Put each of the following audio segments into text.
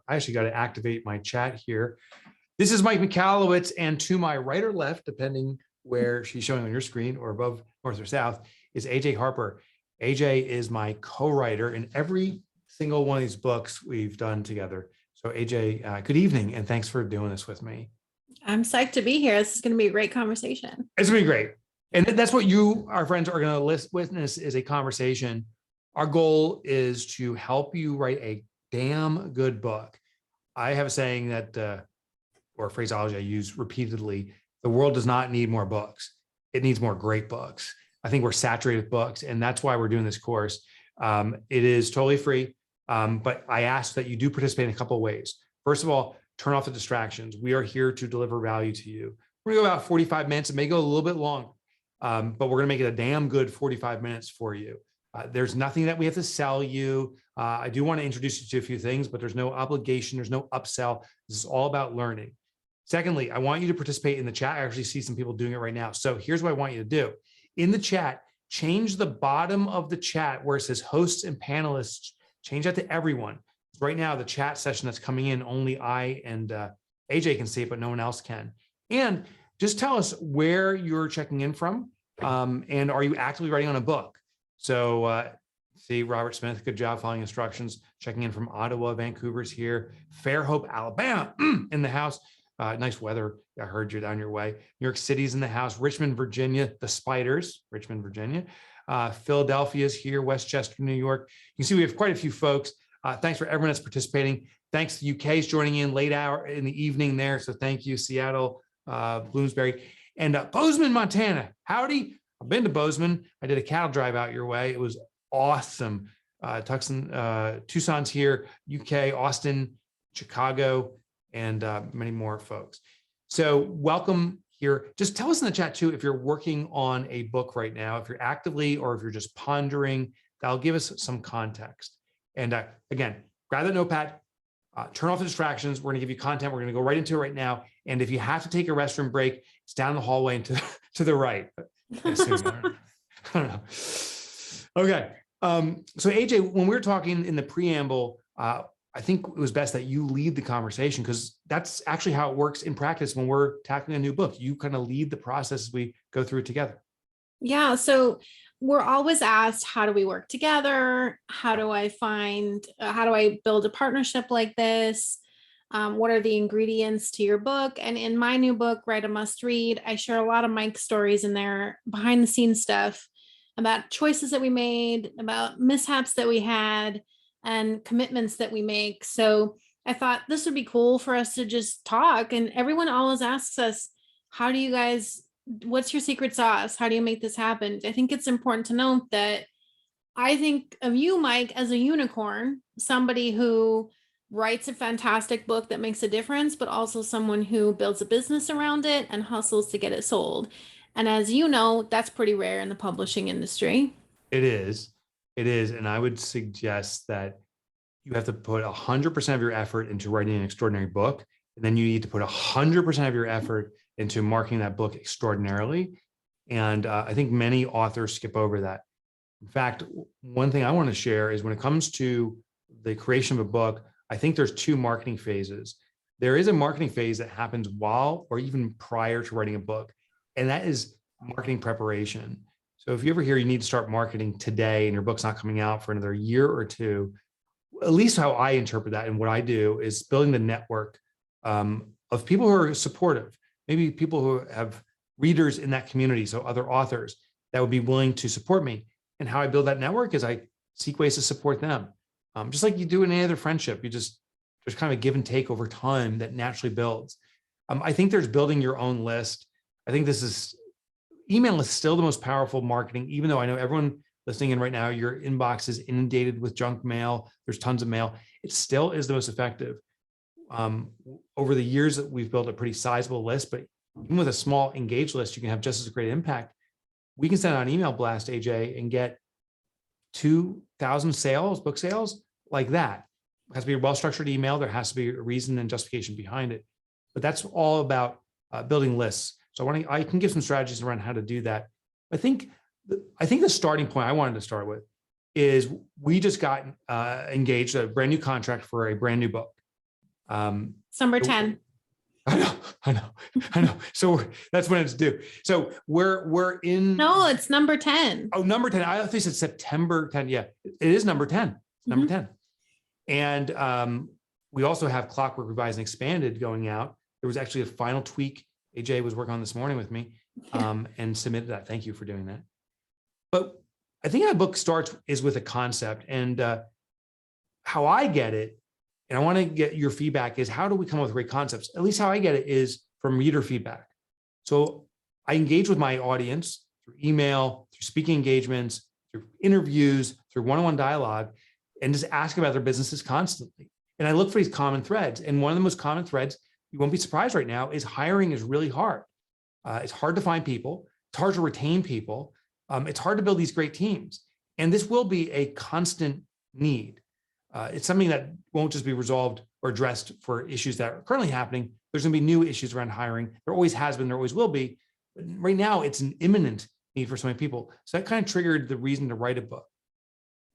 I actually got to activate my chat here. This is Mike Michalowicz, and to my right or left, depending where she's showing on your screen, or above, north or south, is AJ Harper. AJ is my co-writer in every single one of these books we've done together. So AJ, good evening, and thanks for doing this with me. I'm psyched to be here. This is going to be a great conversation. It's going to be great. And that's what you, our friends, are going to witness is a conversation. Our goal is to help you write a damn good book. I have a saying that, or phraseology I use repeatedly, the world does not need more books. It needs more great books. I think we're saturated with books, and that's why we're doing this course. It is totally free, but I ask that you do participate in a couple of ways. First of all, turn off the distractions. We are here to deliver value to you. We're going to go about 45 minutes. It may go a little bit long, but we're going to make it a damn good 45 minutes for you. There's nothing that we have to sell you. I do want to introduce you to a few things, but there's no obligation. There's no upsell. This is all about learning. Secondly, I want you to participate in the chat. I actually see some people doing it right now. So here's what I want you to do. In the chat, change the bottom of the chat where it says hosts and panelists. Change that to everyone. Right now, the chat session that's coming in, only I and AJ can see it, but no one else can. And just tell us where you're checking in from, and are you actively writing on a book? So see, Robert Smith, good job following instructions, checking in from Ottawa. Vancouver's here. Fairhope, Alabama in the house. Nice weather. I heard you're down your way. New York City's in the house. Richmond, Virginia, the Spiders, Richmond, Virginia. Philadelphia's here. Westchester, New York. You can see we have quite a few folks. Thanks for everyone that's participating. Thanks to UK's joining in late hour in the evening there. So thank you, Seattle, Bloomsbury, and Bozeman, Montana. Howdy. I've been to Bozeman. I did a cattle drive out your way. It was awesome. Tucson's here, UK, Austin, Chicago, and many more folks. So welcome here. Just tell us in the chat too, if you're working on a book right now, if you're actively, or if you're just pondering, that'll give us some context. And again, grab the notepad, turn off the distractions. We're gonna give you content. We're gonna go right into it right now. And if you have to take a restroom break, it's down the hallway and to the right. I assume, I don't know. Okay, so AJ, when we were talking in the preamble, I think it was best that you lead the conversation, because that's actually how it works in practice when we're tackling a new book. You kind of lead the process as we go through it together. Yeah, so we're always asked, how do we work together? How do I build a partnership like this? What are the ingredients to your book? And in my new book, Write a Must Read, I share a lot of Mike's stories in there, behind the scenes stuff about choices that we made, about mishaps that we had, and commitments that we make. So I thought this would be cool for us to just talk. And everyone always asks us, what's your secret sauce? How do you make this happen? I think it's important to note that I think of you, Mike, as a unicorn, somebody who writes a fantastic book that makes a difference, but also someone who builds a business around it and hustles to get it sold. And as you know, that's pretty rare in the publishing industry. It is. It is. And I would suggest that you have to put 100% of your effort into writing an extraordinary book. And then you need to put 100% of your effort into marketing that book extraordinarily. And I think many authors skip over that. In fact, one thing I want to share is when it comes to the creation of a book, I think there's two marketing phases. There is a marketing phase that happens while or even prior to writing a book, and that is marketing preparation. So if you ever hear you need to start marketing today and your book's not coming out for another year or two, at least how I interpret that and what I do is building the network of people who are supportive, maybe people who have readers in that community, so other authors that would be willing to support me. And how I build that network is I seek ways to support them. Just like you do in any other friendship, there's kind of a give and take over time that naturally builds. I think there's building your own list. I think email is still the most powerful marketing, even though I know everyone listening in right now, your inbox is inundated with junk mail. There's tons of mail. It still is the most effective. Over the years that we've built a pretty sizable list, but even with a small engaged list, you can have just as great impact. We can send out an email blast, AJ, and get 2,000 sales, book sales like that. It has to be a well-structured email. There has to be a reason and justification behind it. But that's all about building lists. So I can give some strategies around how to do that. I think the starting point I wanted to start with is we just got engaged a brand new contract for a brand new book. It's number so- 10. I know. So that's when it's due. So we're in. No, it's number 10. Oh, number 10. I thought you said September 10. Yeah, it is number 10. It's number 10. And we also have Clockwork Revised and Expanded going out. There was actually a final tweak AJ was working on this morning with me and submitted that. Thank you for doing that. But I think our book starts is with a concept, and how I get it, and I want to get your feedback, is how do we come up with great concepts? At least how I get it is from reader feedback. So I engage with my audience through email, through speaking engagements, through interviews, through one-on-one dialogue, and just ask about their businesses constantly. And I look for these common threads. And one of the most common threads, you won't be surprised right now, is hiring is really hard. It's hard to find people. It's hard to retain people. It's hard to build these great teams. And this will be a constant need. It's something that won't just be resolved or addressed for issues that are currently happening. There's going to be new issues around hiring. There always has been, there always will be. But right now, it's an imminent need for so many people. So that kind of triggered the reason to write a book.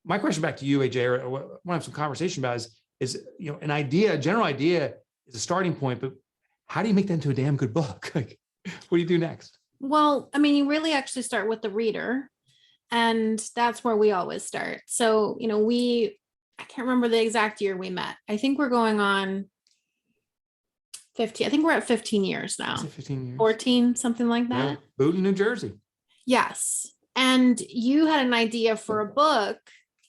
My question back to you, AJ, or I want to have some conversation about is an idea, a general idea is a starting point, but how do you make that into a damn good book? Like, what do you do next? Well, I mean, you really actually start with the reader, and that's where we always start. So, I can't remember the exact year we met. I think we're going on 15. I think we're at 15 years now. 15 years. 14, something like that. Yeah. Booton, New Jersey. Yes. And you had an idea for a book,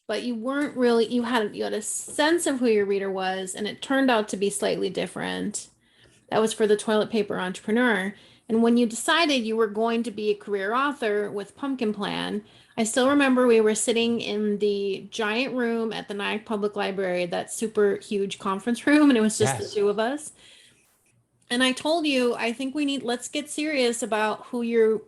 but you weren't really, you had a sense of who your reader was, and it turned out to be slightly different. That was for the Toilet Paper Entrepreneur. And when you decided you were going to be a career author with Pumpkin Plan, I still remember we were sitting in the giant room at the Nyack Public Library, that super huge conference room, and it was just the two of us. And I told you, I think let's get serious about who you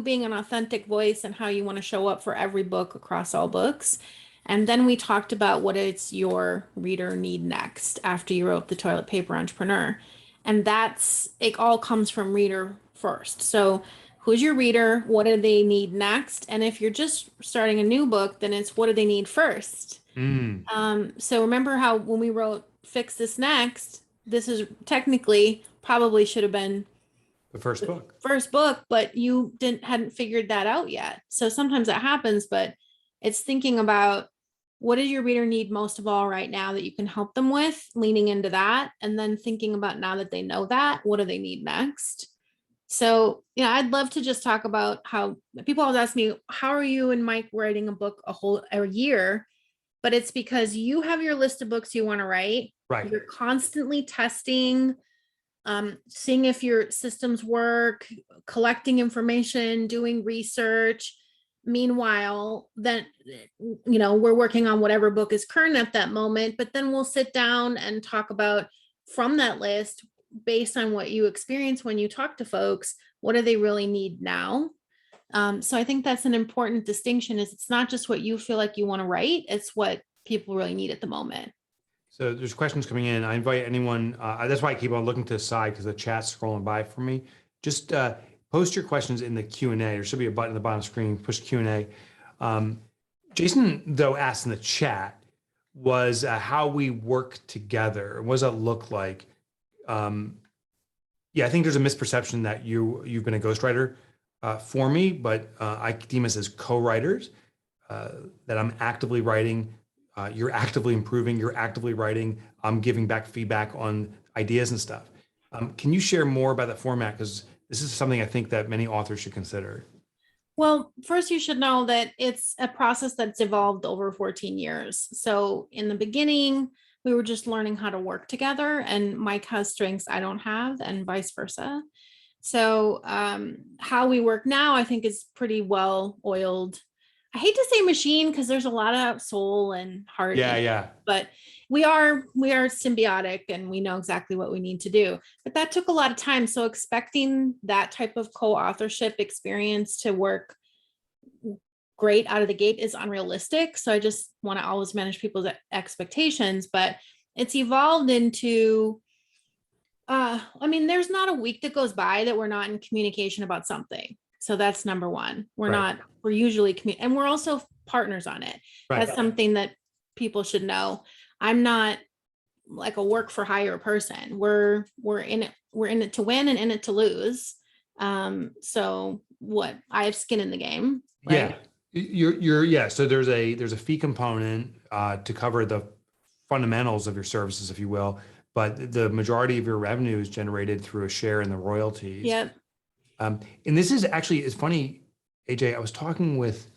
being an authentic voice and how you want to show up for every book across all books. And then we talked about what it's your reader need next after you wrote the Toilet Paper Entrepreneur. And it all comes from reader first. So who's your reader? What do they need next? And if you're just starting a new book, then it's what do they need first? So remember how when we wrote Fix This Next, this is technically probably should have been the first book, but you hadn't figured that out yet. So sometimes that happens, but it's thinking about what does your reader need most of all right now that you can help them with, leaning into that, and then thinking about now that they know that, what do they need next? So, I'd love to just talk about how people always ask me, how are you and Mike writing a book a year? But it's because you have your list of books you want to write. Right. You're constantly testing, seeing if your systems work, collecting information, doing research. Meanwhile, then, we're working on whatever book is current at that moment, but then we'll sit down and talk about from that list, based on what you experience when you talk to folks, what do they really need now? So I think that's an important distinction, is it's not just what you feel like you want to write, it's what people really need at the moment. So there's questions coming in. I invite anyone, that's why I keep on looking to the side because the chat's scrolling by for me. Just post your questions in the Q&A. There should be a button at the bottom of the screen, push Q&A. Jason, though, asked in the chat was how we work together. What does that look like? I think there's a misperception that you've been a ghostwriter for me, but I deem us as co-writers, that I'm actively writing, you're actively improving, you're actively writing, I'm giving back feedback on ideas and stuff. Can you share more about that format? Because this is something I think that many authors should consider. Well, first you should know that it's a process that's evolved over 14 years. So in the beginning, we were just learning how to work together, and Mike has strengths I don't have and vice versa. So how we work now, I think, is pretty well oiled. I hate to say machine because there's a lot of soul and heart. Yeah. But we are symbiotic and we know exactly what we need to do. But that took a lot of time. So expecting that type of co-authorship experience to work great out of the gate is unrealistic. So I just want to always manage people's expectations, but it's evolved into, there's not a week that goes by that we're not in communication about something. So that's number one. We're usually, and we're also partners on it. Right. That's something that people should know. I'm not like a work for hire person. We're in it to win and in it to lose. So what, I have skin in the game, Yeah. right? Yeah. So there's a fee component to cover the fundamentals of your services, if you will, but the majority of your revenue is generated through a share in the royalties. Yep. And this is actually, it's funny, AJ, I was talking with,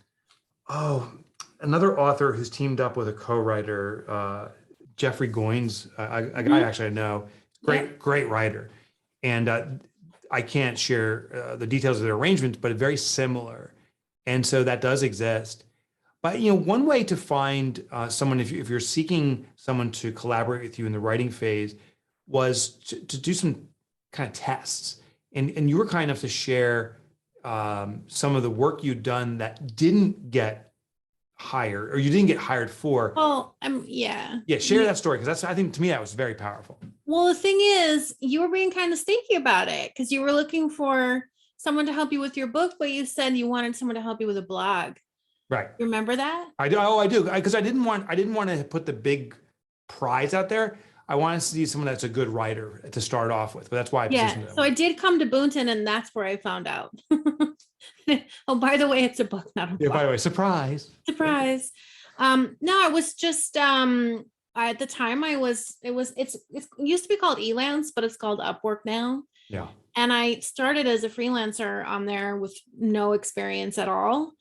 another author who's teamed up with a co-writer, Jeffrey Goins, a guy actually I know, great writer. And I can't share the details of their arrangements, but very similar. And so that does exist. But one way to find someone, if you're seeking someone to collaborate with you in the writing phase, was to do some kind of tests. And you were kind enough to share some of the work you'd done that didn't get hired, or you didn't get hired for. Well, yeah. Yeah, share that story, because I think to me that was very powerful. Well, the thing is, you were being kind of sneaky about it because you were looking for someone to help you with your book, but you said you wanted someone to help you with a blog. Right. You remember that? I do. Oh, I do. Because I didn't want to put the big prize out there. I wanted to see someone that's a good writer to start off with, but that's why I positioned it. So I did come to Boonton, and that's where I found out. Oh, by the way, it's a book, not a blog. Yeah, by the way, surprise. No, I was just at the time it used to be called Elance, but it's called Upwork now. Yeah. And I started as a freelancer on there with no experience at all.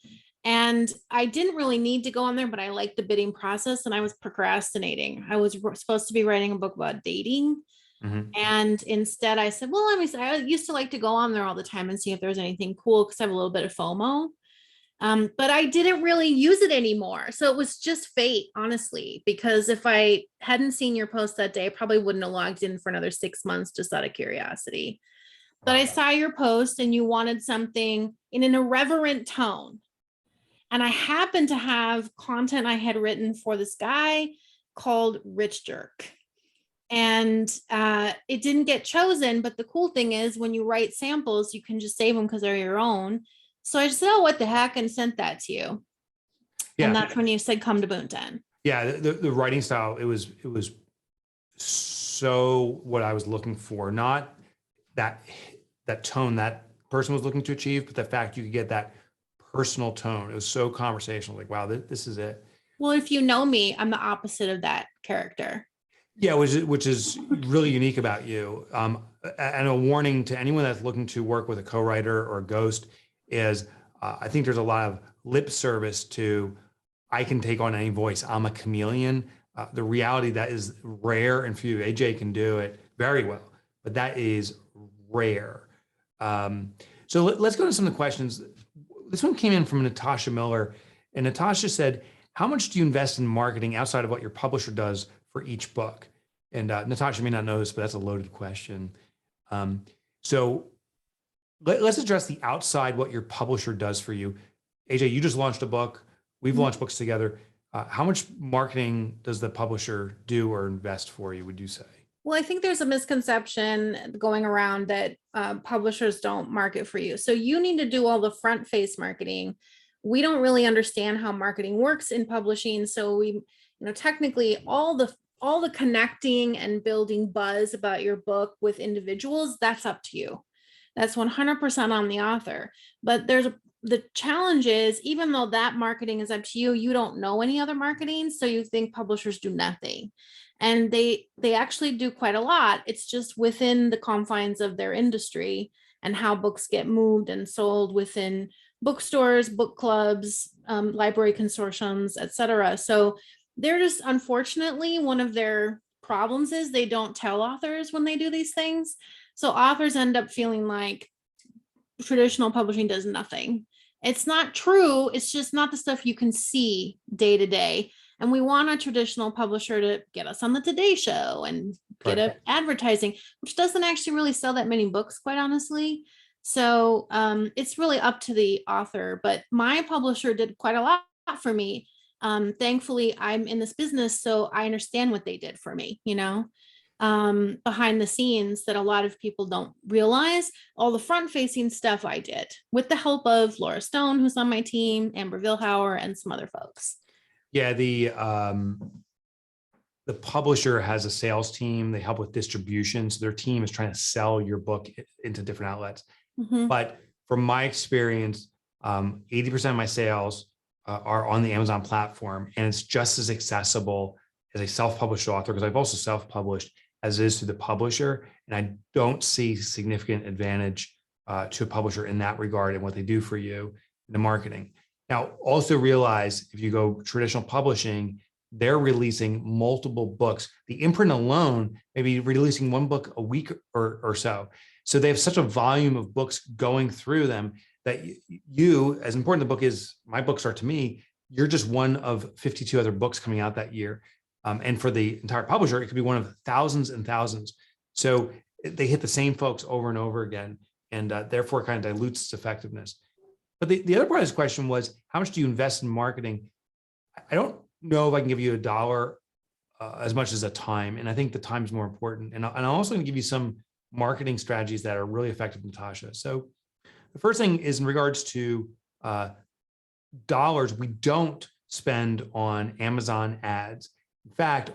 And I didn't really need to go on there, but I liked the bidding process, and I was procrastinating. I was supposed to be writing a book about dating. Mm-hmm. And instead I said, well, I used to like to go on there all the time and see if there's anything cool, because I have a little bit of FOMO. But I didn't really use it anymore. So it was just fate, honestly, because if I hadn't seen your post that day, I probably wouldn't have logged in for another 6 months just out of curiosity. But I saw your post and you wanted something in an irreverent tone. And I happened to have content I had written for this guy called Rich Jerk. And it didn't get chosen. But the cool thing is, when you write samples, you can just save them because they're your own. So I just said, oh, what the heck, and sent that to you. Yeah. And that's when you said, come to Boonton. Yeah, the writing style, it was so what I was looking for, not that tone that person was looking to achieve, but the fact you could get that personal tone. It was so conversational, like, wow, this is it. Well, if you know me, I'm the opposite of that character. Yeah, which is really unique about you. And a warning to anyone that's looking to work with a co-writer or a ghost is, I think there's a lot of lip service to, I can take on any voice. I'm a chameleon. The reality that is rare and few. AJ can do it very well, but that is rare. So let's go to some of the questions. This one came in from Natasha Miller, and Natasha said, how much do you invest in marketing outside of what your publisher does for each book? And Natasha may not know this, but that's a loaded question. So let's address the outside, what your publisher does for you. AJ, you just launched a book. We've launched books together. How much marketing does the publisher do or invest for you, would you say? Well, I think there's a misconception going around that publishers don't market for you. So you need to do all the front face marketing. We don't really understand how marketing works in publishing. So we, technically all the connecting and building buzz about your book with individuals, that's up to you. That's 100% on the author. But the challenge is, even though that marketing is up to you, you don't know any other marketing. So you think publishers do nothing. And they actually do quite a lot. It's just within the confines of their industry and how books get moved and sold within bookstores, book clubs, library consortiums, etc. So they're just, unfortunately, one of their problems is they don't tell authors when they do these things. So authors end up feeling like traditional publishing does nothing. It's not true. It's just not the stuff you can see day to day. And we want a traditional publisher to get us on the Today Show and get up advertising, which doesn't actually really sell that many books, quite honestly. So it's really up to the author. But my publisher did quite a lot for me. Thankfully, I'm in this business, so I understand what they did for me, behind the scenes that a lot of people don't realize. All the front facing stuff I did with the help of Laura Stone, who's on my team, Amber Vilhauer, and some other folks. Yeah, the publisher has a sales team. They help with distribution. So their team is trying to sell your book into different outlets. Mhm. But from my experience, 80% of my sales are on the Amazon platform, and it's just as accessible as a self-published author, because I've also self-published, as it is to the publisher. And I don't see significant advantage to a publisher in that regard and what they do for you in the marketing. Now, also realize if you go traditional publishing, they're releasing multiple books. The imprint alone may be releasing one book a week or so. So they have such a volume of books going through them that you, as important the book is, my books are to me, you're just one of 52 other books coming out that year. And for the entire publisher, it could be one of thousands and thousands. So they hit the same folks over and over again, and therefore kind of dilutes its effectiveness. But the other part of this question was, how much do you invest in marketing? I don't know if I can give you a dollar as much as a time. And I think the time is more important. And I'm also going to give you some marketing strategies that are really effective, Natasha. So the first thing is in regards to dollars, we don't spend on Amazon ads. In fact,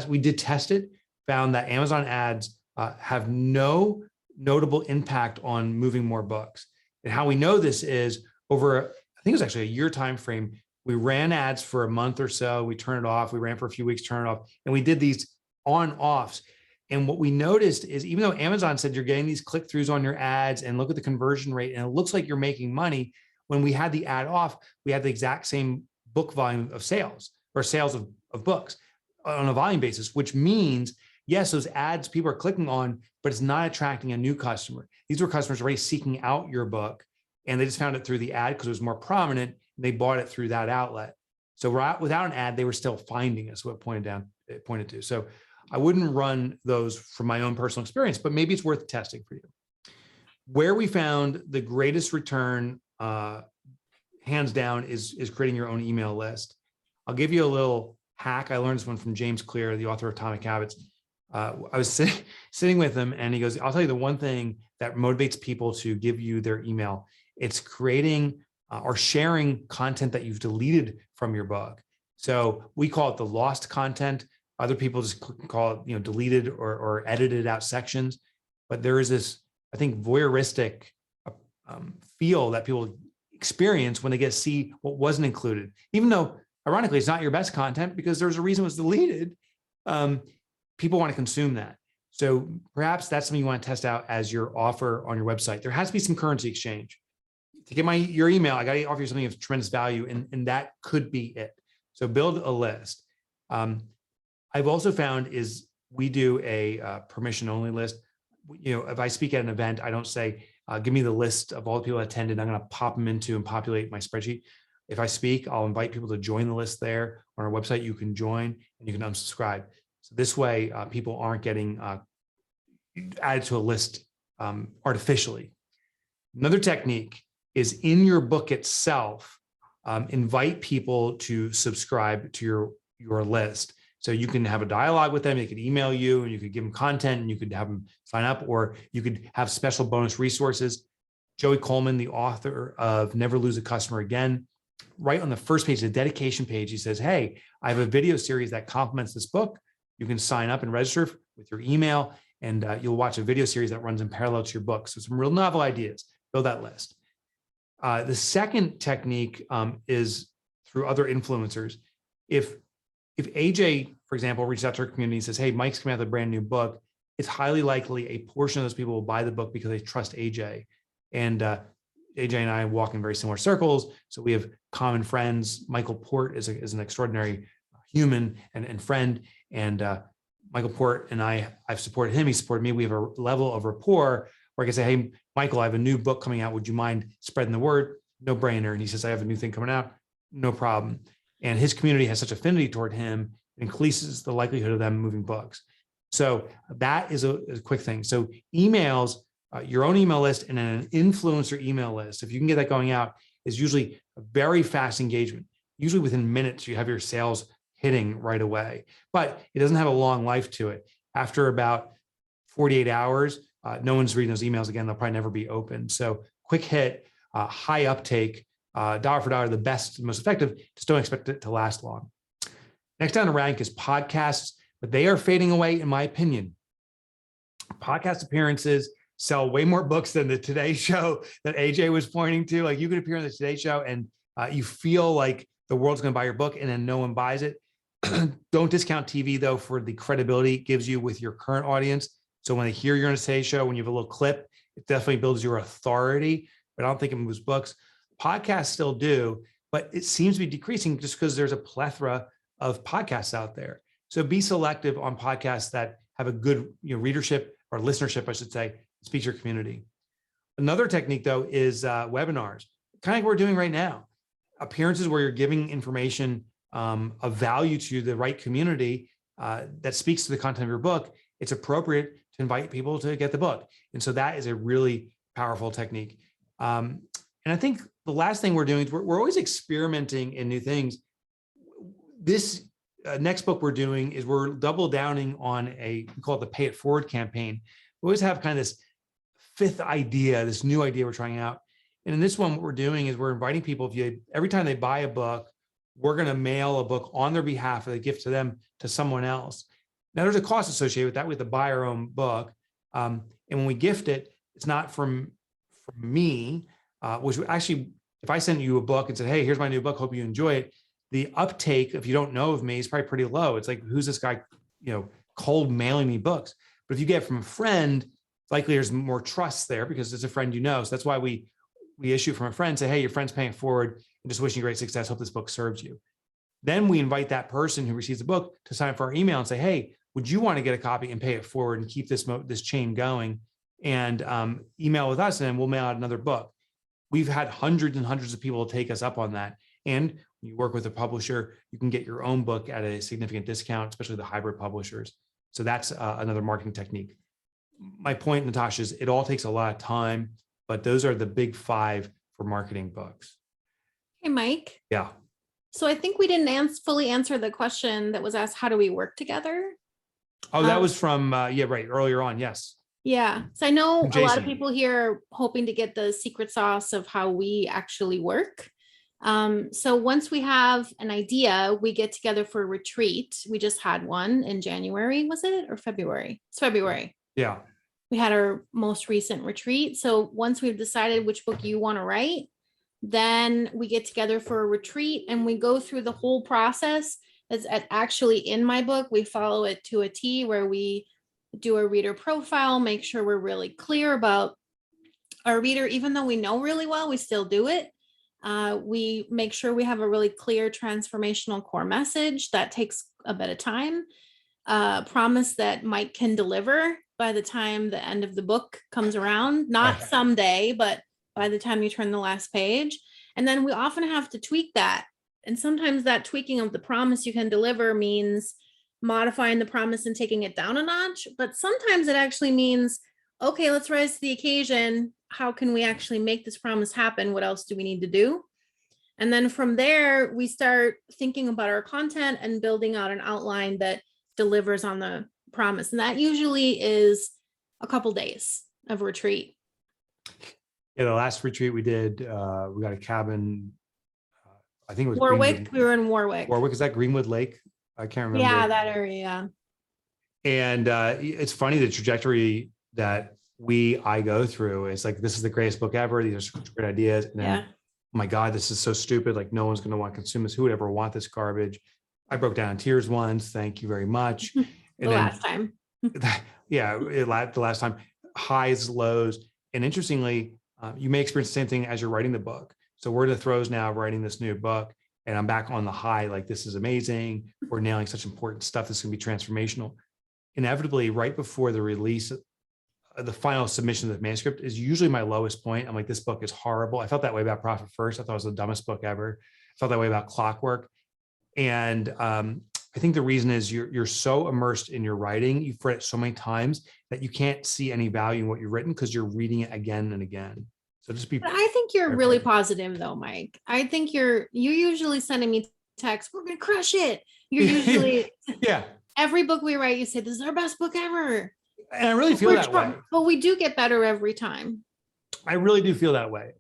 we did test it, found that Amazon ads have no notable impact on moving more books. And how we know this is over, I think it was actually a year time frame, we ran ads for a month or so, we turned it off, we ran for a few weeks, turned it off, and we did these on-offs. And what we noticed is, even though Amazon said you're getting these click-throughs on your ads and look at the conversion rate, and it looks like you're making money, when we had the ad off, we had the exact same book volume of sales, or sales of books on a volume basis, which means, yes, those ads people are clicking on, but it's not attracting a new customer. These were customers already seeking out your book, and they just found it through the ad because it was more prominent, and they bought it through that outlet. So without an ad, they were still finding us, what it pointed to. So I wouldn't run those from my own personal experience, but maybe it's worth testing for you. Where we found the greatest return, hands down, is creating your own email list. I'll give you a little hack. I learned this one from James Clear, the author of Atomic Habits. I was sitting with him, and he goes, I'll tell you the one thing that motivates people to give you their email. It's creating or sharing content that you've deleted from your book. So we call it the lost content. Other people just call it, deleted or edited out sections. But there is this, I think, voyeuristic feel that people experience when they get to see what wasn't included, even though, ironically, it's not your best content because there's a reason it was deleted. People want to consume that. So perhaps that's something you want to test out as your offer on your website. There has to be some currency exchange. To get your email, I got to offer you something of tremendous value, and that could be it. So build a list. I've also found is we do a permission only list. If I speak at an event, I don't say, give me the list of all the people that attended. I'm going to pop them into and populate my spreadsheet. If I speak, I'll invite people to join the list there. On our website, you can join and you can unsubscribe. So this way, people aren't getting added to a list artificially. Another technique is in your book itself, invite people to subscribe to your list. So you can have a dialogue with them. They could email you, and you could give them content, and you could have them sign up, or you could have special bonus resources. Joey Coleman, the author of Never Lose a Customer Again, right on the first page, the dedication page, he says, hey, I have a video series that complements this book. You can sign up and register with your email, and you'll watch a video series that runs in parallel to your book. So some real novel ideas. Build that list. The second technique is through other influencers. If AJ, for example, reaches out to her community and says, hey, Mike's coming out with a brand new book, it's highly likely a portion of those people will buy the book because they trust AJ. And AJ and I walk in very similar circles. So we have common friends. Michael Port is an extraordinary human and friend. And Michael Port and I've supported him. He supported me. We have a level of rapport where I can say, hey, Michael, I have a new book coming out. Would you mind spreading the word? No brainer. And he says, I have a new thing coming out. No problem. And his community has such affinity toward him, it increases the likelihood of them moving books. So that is a quick thing. So emails, your own email list and an influencer email list, if you can get that going out, is usually a very fast engagement. Usually within minutes, you have your sales hitting right away, but it doesn't have a long life to it. After about 48 hours, no one's reading those emails again. They'll probably never be opened. So quick hit, high uptake, dollar for dollar, the best, most effective. Just don't expect it to last long. Next down the rank is podcasts. but they are fading away, in my opinion. Podcast appearances sell way more books than the Today Show that AJ was pointing to. Like, you could appear on the Today Show and you feel like the world's going to buy your book, and then no one buys it. Don't discount TV though for the credibility it gives you with your current audience. So when they hear you're on a Today Show, when you have a little clip, it definitely builds your authority, but I don't think it moves books. Podcasts still do, but it seems to be decreasing just because there's a plethora of podcasts out there. So be selective on podcasts that have a good readership or listenership, I should say, speak to your community. Another technique though is webinars, kind of like we're doing right now. Appearances where you're giving information of value to the right community that speaks to the content of your book. It's appropriate to invite people to get the book. And so that is a really powerful technique. And I think the last thing we're doing is we're always experimenting in new things. This next book we're doing is we're double downing on we call it the Pay It Forward campaign. We always have kind of this fifth idea, this new idea we're trying out. And in this one, what we're doing is we're inviting people, every time they buy a book, we're going to mail a book on their behalf as a gift to them to someone else. Now, there's a cost associated with that. We have to buy our own book. And when we gift it, it's not from me, which actually, if I sent you a book and said, hey, here's my new book, hope you enjoy it, the uptake, if you don't know of me, is probably pretty low. It's like, who's this guy, cold mailing me books? But if you get it from a friend, likely there's more trust there because it's a friend you know. So that's why we issue from a friend, say, hey, your friend's paying it forward and just wishing you great success. Hope this book serves you. Then we invite that person who receives the book to sign up for our email and say, hey, would you want to get a copy and pay it forward and keep this chain going, and email with us, and then we'll mail out another book. We've had hundreds and hundreds of people take us up on that. And when you work with a publisher, you can get your own book at a significant discount, especially the hybrid publishers. So that's another marketing technique. My point, Natasha, is it all takes a lot of time, but those are the big 5 for marketing books. Hey, Mike. Yeah. So I think we didn't fully answer the question that was asked, how do we work together? Oh, that was from, earlier on. Yes. Yeah. So I know a lot of Jason. people here are hoping to get the secret sauce of how we actually work. So once we have an idea, we get together for a retreat. We just had one in January, was it, or February? It's February. Yeah. We had our most recent retreat. So once we've decided which book you want to write, then we get together for a retreat and we go through the whole process. That's actually in my book. We follow it to a T, where we do a reader profile, make sure we're really clear about our reader. Even though we know really well, we still do it. We make sure we have a really clear transformational core message that takes a bit of time. Promise that Mike can deliver by the time the end of the book comes around, not someday, but by the time you turn the last page. And then we often have to tweak that. And sometimes that tweaking of the promise you can deliver means modifying the promise and taking it down a notch. But sometimes it actually means, okay, let's rise to the occasion. How can we actually make this promise happen? What else do we need to do? And then from there, we start thinking about our content and building out an outline that delivers on the promise. And that usually is a couple days of retreat. Yeah, the last retreat we did, we got a cabin. I think it was Warwick. Greenwood. We were in Warwick. Warwick, is that Greenwood Lake? I can't remember. Yeah, that area. And it's funny, the trajectory that I go through. It's like, this is the greatest book ever. These are such great ideas. And then, oh my God, this is so stupid. Like, no one's going to want to consume this. Who would ever want this garbage? I broke down in tears once. Thank you very much. And the last time. The last time. Highs, lows. And interestingly, you may experience the same thing as you're writing the book. So we're in the throes now of writing this new book, and I'm back on the high. Like, this is amazing. We're nailing such important stuff. This is going to be transformational. Inevitably, right before the release, the final submission of the manuscript is usually my lowest point. I'm like, this book is horrible. I felt that way about Profit First. I thought it was the dumbest book ever. I felt that way about Clockwork. And I think the reason is you're so immersed in your writing, you've read it so many times that you can't see any value in what you've written because you're reading it again and again. So just be. But I think you're really positive though, Mike. I think you're usually sending me texts, we're gonna crush it. You're usually every book we write, you say this is our best book ever. And I really feel that way. But we do get better every time. I really do feel that way.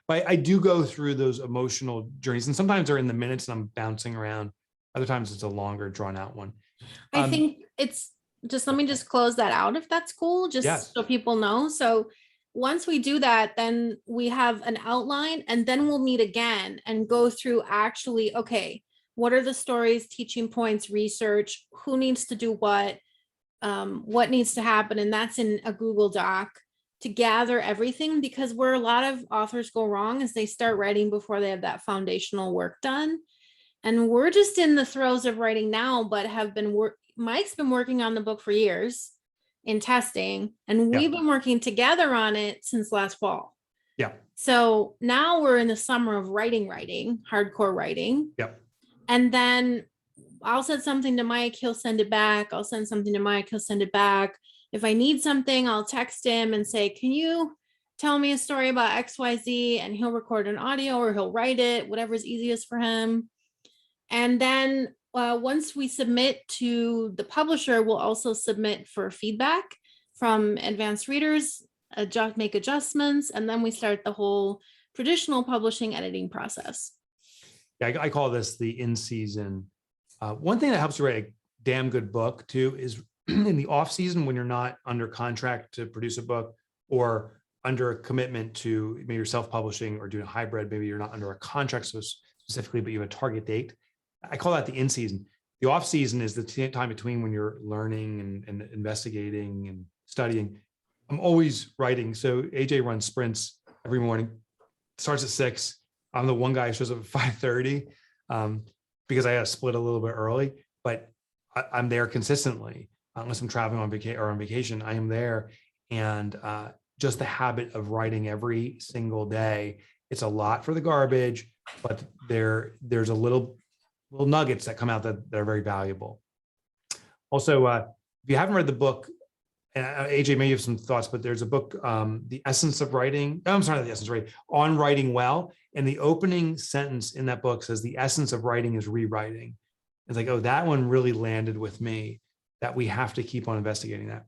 But I do go through those emotional journeys, and sometimes they're in the minutes and I'm bouncing around. Other times it's a longer, drawn out one. I think it's just, let me just close that out if that's cool, just Yes. so people know. So once we do that, then we have an outline, and then we'll meet again and go through actually, okay, what are the stories, teaching points, research, who needs to do what needs to happen. And that's in a Google Doc to gather everything, because where a lot of authors go wrong is they start writing before they have that foundational work done. And we're just in the throes of writing now, but have been Mike's been working on the book for years in testing, and we've been working together on it since last fall. Yeah. So now we're in the summer of writing, hardcore writing. Yep. And then I'll send something to Mike, he'll send it back. I'll send something to Mike, he'll send it back. If I need something, I'll text him and say, can you tell me a story about XYZ? And he'll record an audio or he'll write it, whatever's easiest for him. And then once we submit to the publisher, we'll also submit for feedback from advanced readers, make adjustments, and then we start the whole traditional publishing editing process. Yeah, I call this the in-season. One thing that helps you write a damn good book too is in the off season, when you're not under contract to produce a book or under a commitment to maybe you're self-publishing or doing a hybrid, maybe you're not under a contract so specifically, but you have a target date. I call that the in-season. The off-season is the time between when you're learning and investigating and studying. I'm always writing. So AJ runs sprints every morning, starts at 6. I'm the one guy who shows up at 5:30 because I got to split a little bit early, but I'm there consistently. Unless I'm traveling on vacation, I am there. And just the habit of writing every single day, it's a lot for the garbage, but there's a little nuggets that come out that are very valuable. Also, if you haven't read the book, AJ may have some thoughts, but there's a book, The Essence of Writing. I'm sorry, The Essence of Writing, On Writing Well. And the opening sentence in that book says, the essence of writing is rewriting. It's like, oh, that one really landed with me, that we have to keep on investigating that,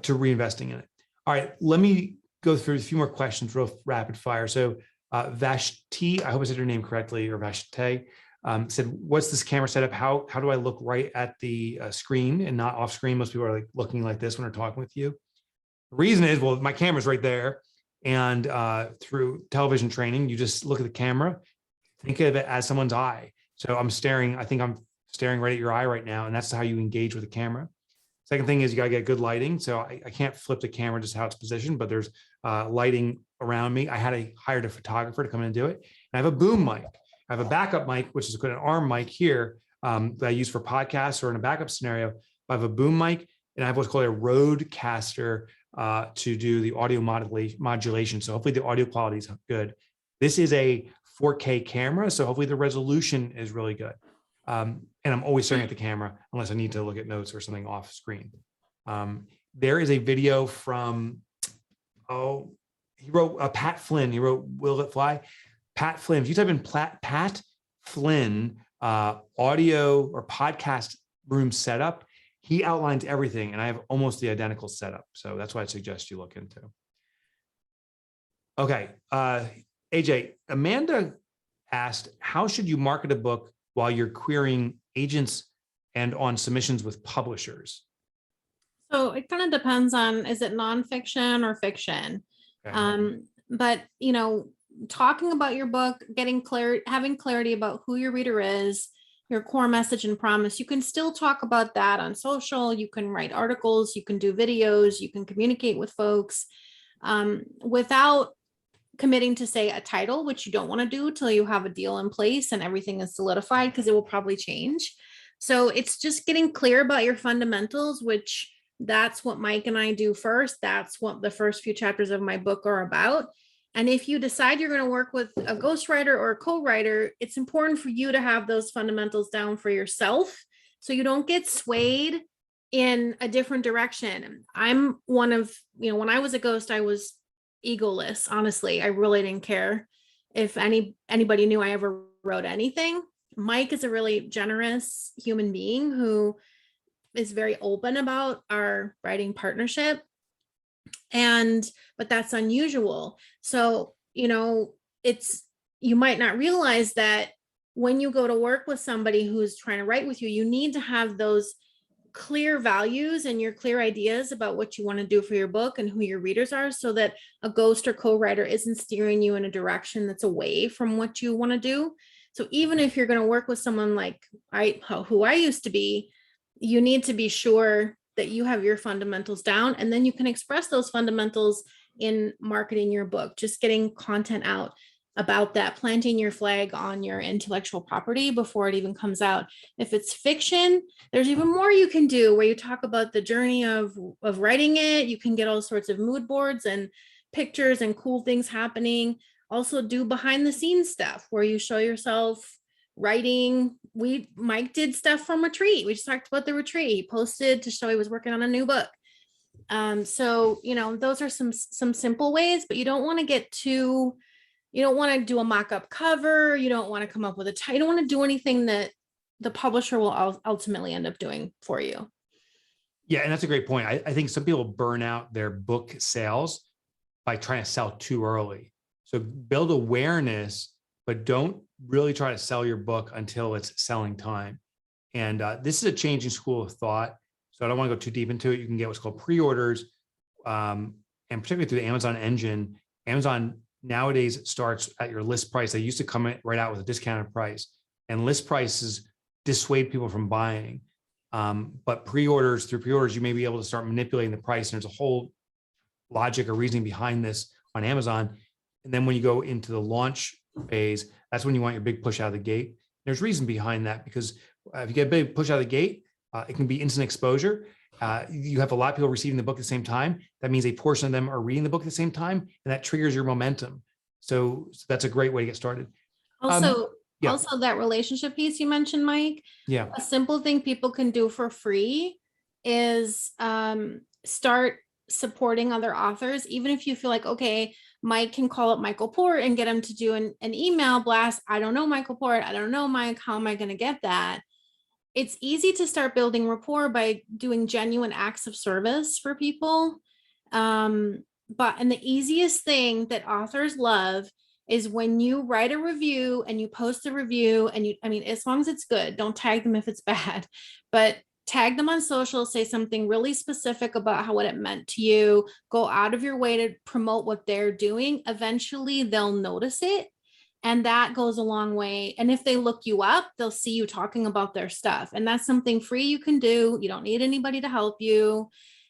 to reinvesting in it. All right, let me go through a few more questions real rapid fire. So Vashti, I hope I said your name correctly, or Vashti, said, what's this camera setup? How do I look right at the screen and not off screen? Most people are like looking like this when they're talking with you. The reason is, well, my camera's right there. And through television training, you just look at the camera, think of it as someone's eye. So I think I'm staring right at your eye right now. And that's how you engage with the camera. Second thing is you got to get good lighting. So I can't flip the camera just how it's positioned, but there's lighting around me. I hired a photographer to come in and do it. And I have a boom mic. I have a backup mic, which is an arm mic here that I use for podcasts or in a backup scenario. I have a boom mic, and I have what's called a Rodecaster to do the audio modulation. So hopefully the audio quality is good. This is a 4K camera, so hopefully the resolution is really good. And I'm always staring at the camera unless I need to look at notes or something off screen. There is a video from, he wrote Pat Flynn. He wrote Will It Fly? Pat Flynn. If you type in Pat Flynn audio or podcast room setup, he outlines everything, and I have almost the identical setup. So that's why I suggest you look into. Okay, AJ, Amanda asked, how should you market a book while you're querying agents and on submissions with publishers? So it kind of depends on, is it nonfiction or fiction? Okay. But, talking about your book, having clarity about who your reader is, your core message and promise, you can still talk about that on social. You can write articles, you can do videos, you can communicate with folks without committing to, say, a title, which you don't want to do till you have a deal in place and everything is solidified, because it will probably change. So it's just getting clear about your fundamentals, which that's what Mike and I do first. That's what the first few chapters of my book are about. And if you decide you're going to work with a ghostwriter or a co-writer, it's important for you to have those fundamentals down for yourself, so you don't get swayed in a different direction. I'm one of, when I was a ghost, I was egoless. Honestly, I really didn't care if anybody knew I ever wrote anything. Mike is a really generous human being who is very open about our writing partnership. But that's unusual. So, you might not realize that when you go to work with somebody who's trying to write with you, you need to have those clear values and your clear ideas about what you want to do for your book and who your readers are, so that a ghost or co-writer isn't steering you in a direction that's away from what you want to do. So even if you're going to work with someone like who I used to be, you need to be sure that you have your fundamentals down, and then you can express those fundamentals in marketing your book, just getting content out about that, planting your flag on your intellectual property before it even comes out. If it's fiction, there's even more you can do, where you talk about the journey of writing it. You can get all sorts of mood boards and pictures and cool things happening. Also do behind the scenes stuff where you show yourself writing. Mike did stuff from retreat. We just talked about the retreat. He posted to show he was working on a new book. So, those are some simple ways, but you don't want to get too, you don't want to do a mock-up cover. You don't want to come up with you don't want to do anything that the publisher will ultimately end up doing for you. Yeah, and that's a great point. I think some people burn out their book sales by trying to sell too early. So build awareness, but don't really try to sell your book until it's selling time. And this is a changing school of thought. So I don't want to go too deep into it. You can get what's called pre-orders, and particularly through the Amazon engine. Amazon nowadays starts at your list price. They used to come right out with a discounted price, and list prices dissuade people from buying. But through pre-orders, you may be able to start manipulating the price. And there's a whole logic or reasoning behind this on Amazon. And then when you go into the launch phase, that's when you want your big push out of the gate. There's reason behind that, because if you get a big push out of the gate, it can be instant exposure. You have a lot of people receiving the book at the same time. That means a portion of them are reading the book at the same time, and that triggers your momentum. So that's a great way to get started. Also, that relationship piece you mentioned, Mike. Yeah. A simple thing people can do for free is start supporting other authors. Even if you feel like, okay, Mike can call up Michael Port and get him to do an email blast. I don't know Michael Port. I don't know Mike. How am I going to get that? It's easy to start building rapport by doing genuine acts of service for people. And the easiest thing that authors love is when you write a review and you post a review, and as long as it's good, don't tag them if it's bad, but tag them on social, say something really specific about what it meant to you, go out of your way to promote what they're doing. Eventually they'll notice it. And that goes a long way. And if they look you up, they'll see you talking about their stuff. And that's something free you can do. You don't need anybody to help you.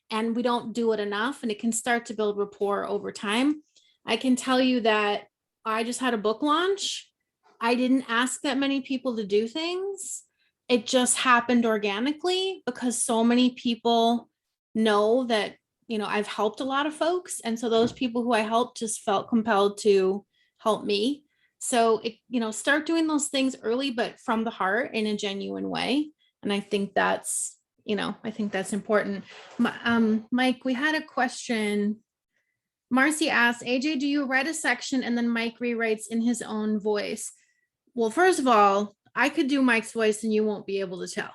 And we don't do it enough. And it can start to build rapport over time. I can tell you that I just had a book launch. I didn't ask that many people to do things. It just happened organically because so many people know that, I've helped a lot of folks. And so those people who I helped just felt compelled to help me. So, start doing those things early, but from the heart in a genuine way. And I think that's important. Mike, we had a question. Marcy asked, AJ, do you write a section and then Mike rewrites in his own voice? Well, first of all, I could do Mike's voice and you won't be able to tell.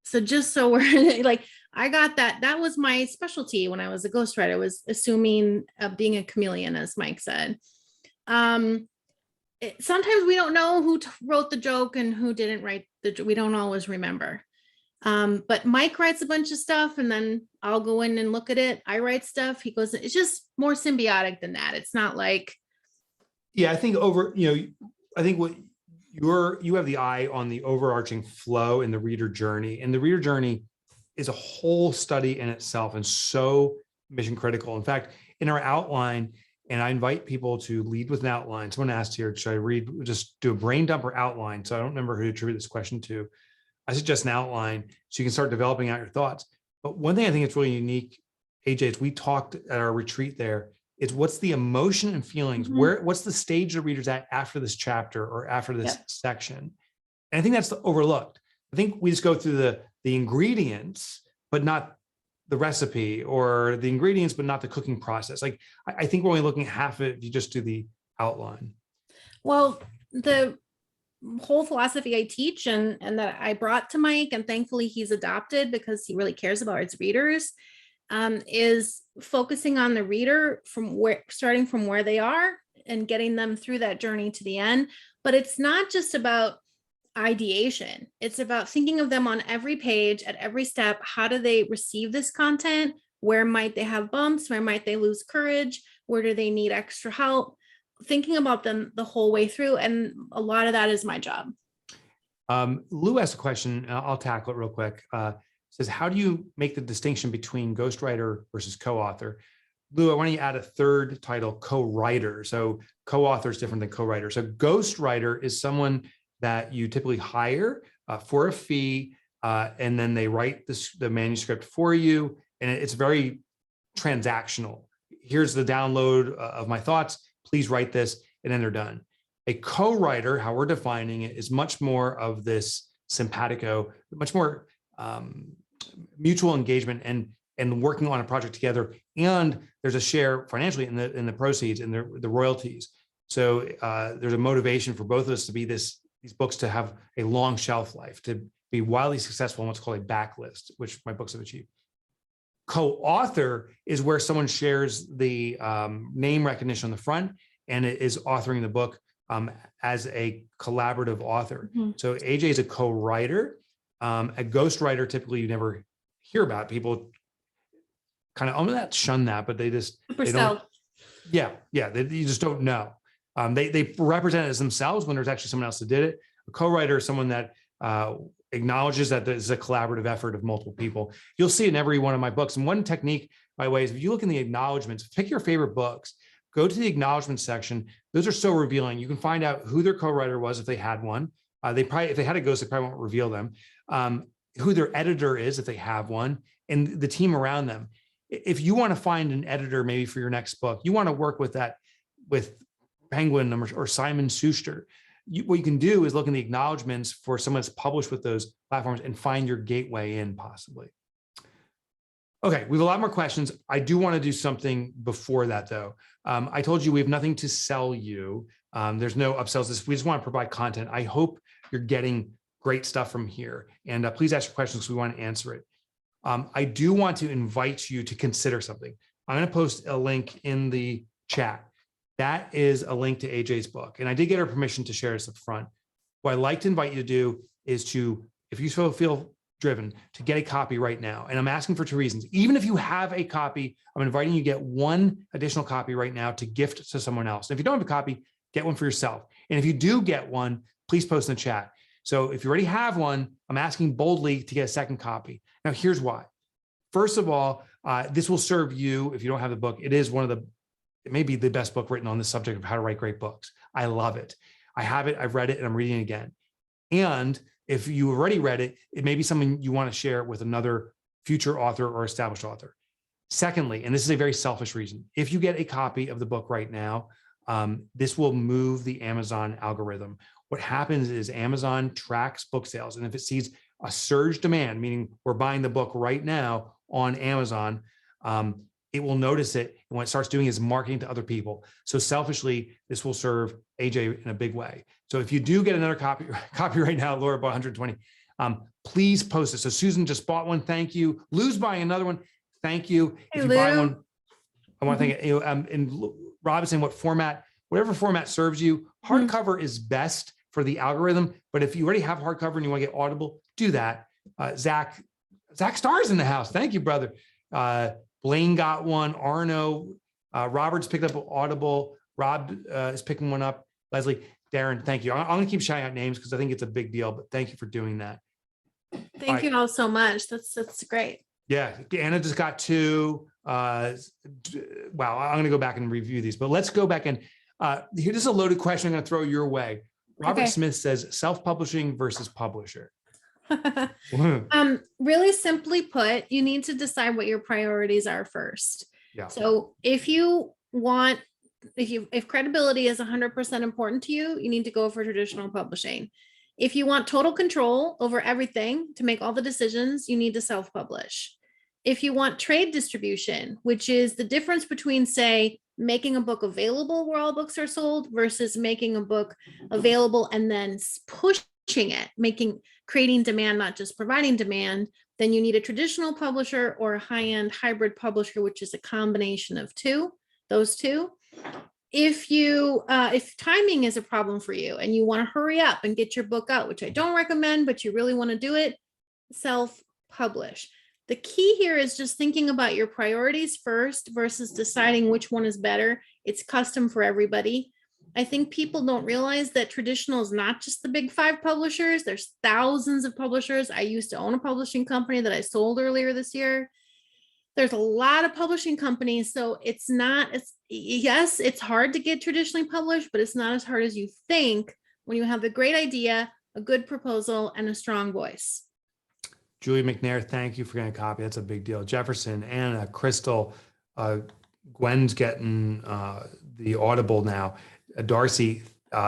So just so we're like, I got that. That was my specialty when I was a ghostwriter. I was assuming being a chameleon, as Mike said. Sometimes we don't know who wrote the joke and who didn't write we don't always remember. But Mike writes a bunch of stuff and then I'll go in and look at it. I write stuff. He goes, it's just more symbiotic than that. It's not like. Yeah, I think I think what you have the eye on the overarching flow in the reader journey, and the reader journey is a whole study in itself and so mission critical. In fact, in our outline, and I invite people to lead with an outline. Someone asked here, should I just do a brain dump or outline? So I don't remember who to attribute this question to. I suggest an outline so you can start developing out your thoughts. But one thing I think it's really unique, AJ, is we talked at our retreat there, is what's the emotion and feelings? Mm-hmm. What's the stage the reader's at after this chapter or after this section? And I think that's overlooked. I think we just go through the ingredients, but not the recipe, or the ingredients, but not the cooking process. Like, I think we're only looking at half of it if you just do the outline. Well, the whole philosophy I teach and that I brought to Mike, and thankfully he's adopted because he really cares about his readers, is focusing on the reader starting from where they are and getting them through that journey to the end, but it's not just about ideation. It's about thinking of them on every page at every step. How do they receive this content? Where might they have bumps? Where might they lose courage? Where do they need extra help? Thinking about them the whole way through. And a lot of that is my job. Lou asked a question. I'll tackle it real quick. Says, how do you make the distinction between ghostwriter versus co-author? Lou, I want you to add a third title, co-writer. So co-author is different than co-writer. So ghostwriter is someone that you typically hire for a fee, and then they write the manuscript for you. And it's very transactional. Here's the download of my thoughts. Please write this, and then they're done. A co-writer, how we're defining it, is much more of this simpatico, much more mutual engagement and working on a project together. And there's a share financially in the proceeds and the royalties. So there's a motivation for both of us to be these books to have a long shelf life, to be wildly successful in what's called a backlist, which my books have achieved. Co-author is where someone shares the name recognition on the front and it is authoring the book as a collaborative author. Mm-hmm. So AJ is a co-writer. A ghostwriter, typically you never hear about. People kind of shun that, but they just they don't. Yeah, you just don't know. They represent it as themselves when there's actually someone else that did it. A co-writer is someone that acknowledges that there's a collaborative effort of multiple people. You'll see in every one of my books. And one technique, by the way, is if you look in the acknowledgements, pick your favorite books, go to the acknowledgement section. Those are so revealing. You can find out who their co-writer was if they had one. If they had a ghost, they probably won't reveal them. Who their editor is if they have one, and the team around them. If you want to find an editor, maybe for your next book, you want to work with Penguin or Simon Schuster. What you can do is look in the acknowledgements for someone that's published with those platforms and find your gateway in possibly. Okay, we have a lot more questions. I do want to do something before that though. I told you we have nothing to sell you. There's no upsells. We just want to provide content. I hope you're getting great stuff from here. And please ask your questions because we want to answer it. I do want to invite you to consider something. I'm going to post a link in the chat. That is a link to AJ's book. And I did get her permission to share this up front. What I'd like to invite you to do is to, if you feel driven, to get a copy right now. And I'm asking for 2 reasons. Even if you have a copy, I'm inviting you to get 1 additional copy right now to gift to someone else. And if you don't have a copy, get one for yourself. And if you do get one, please post in the chat. So if you already have one, I'm asking boldly to get a second copy. Now, here's why. First of all, this will serve you if you don't have the book. It is it may be the best book written on the subject of how to write great books. I love it. I have it, I've read it, and I'm reading it again. And if you already read it, it may be something you want to share with another future author or established author. Secondly, and this is a very selfish reason, if you get a copy of the book right now, this will move the Amazon algorithm. What happens is Amazon tracks book sales, and if it sees a surge demand, meaning we're buying the book right now on Amazon, it will notice it, and what it starts doing is marketing to other people. So selfishly, this will serve AJ in a big way. So if you do get another copy right now, Laura bought 120, please post it. So Susan just bought one, thank you. Lou's buying another one, thank you. Hey, if you Lou. buy one, I want to thank you. And Rob is saying what format, whatever format serves you. Hardcover is best for the algorithm, but if you already have hardcover and you want to get Audible, do that. Zach Starr's in the house. Thank you, brother. Blaine got one. Arno, Robert's picked up Audible. Rob is picking one up. Leslie, Darren, thank you. I'm going to keep shouting out names because I think it's a big deal, but thank you for doing that. Thank you all so much. That's great. Yeah, Anna just got 2. Wow, I'm going to go back and review these, but let's go back and here's a loaded question I'm going to throw your way. Robert Smith says self-publishing versus publisher. Really simply put, you need to decide what your priorities are first. Yeah. So if credibility is 100% important to you, you need to go for traditional publishing. If you want total control over everything to make all the decisions, you need to self-publish. If you want trade distribution, which is the difference between, say, making a book available where all books are sold versus making a book available and then pushing it, creating demand, not just providing demand, then you need a traditional publisher or a high-end hybrid publisher, which is a combination of those two. if timing is a problem for you and you want to hurry up and get your book out, which I don't recommend, but you really want to do it, self-publish. The key here is just thinking about your priorities first versus deciding which one is better. It's custom for everybody. I think people don't realize that traditional is not just the big 5 publishers. There's thousands of publishers. I used to own a publishing company that I sold earlier this year. There's a lot of publishing companies. So yes, it's hard to get traditionally published, but it's not as hard as you think when you have a great idea, a good proposal, and a strong voice. Julie McNair, thank you for getting a copy. That's a big deal. Jefferson, Anna, Crystal, Gwen's getting the Audible now. Darcy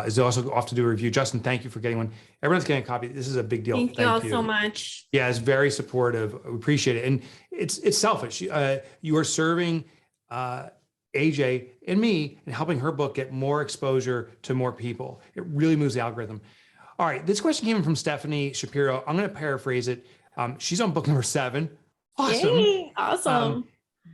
is also off to do a review. Justin, thank you for getting one. Everyone's getting a copy. This is a big deal. Thank you all so much. Yeah, it's very supportive. We appreciate it. And it's selfish. You are serving AJ and me and helping her book get more exposure to more people. It really moves the algorithm. All right, this question came in from Stephanie Shapiro. I'm going to paraphrase it. She's on book number 7. Awesome. Yay, awesome.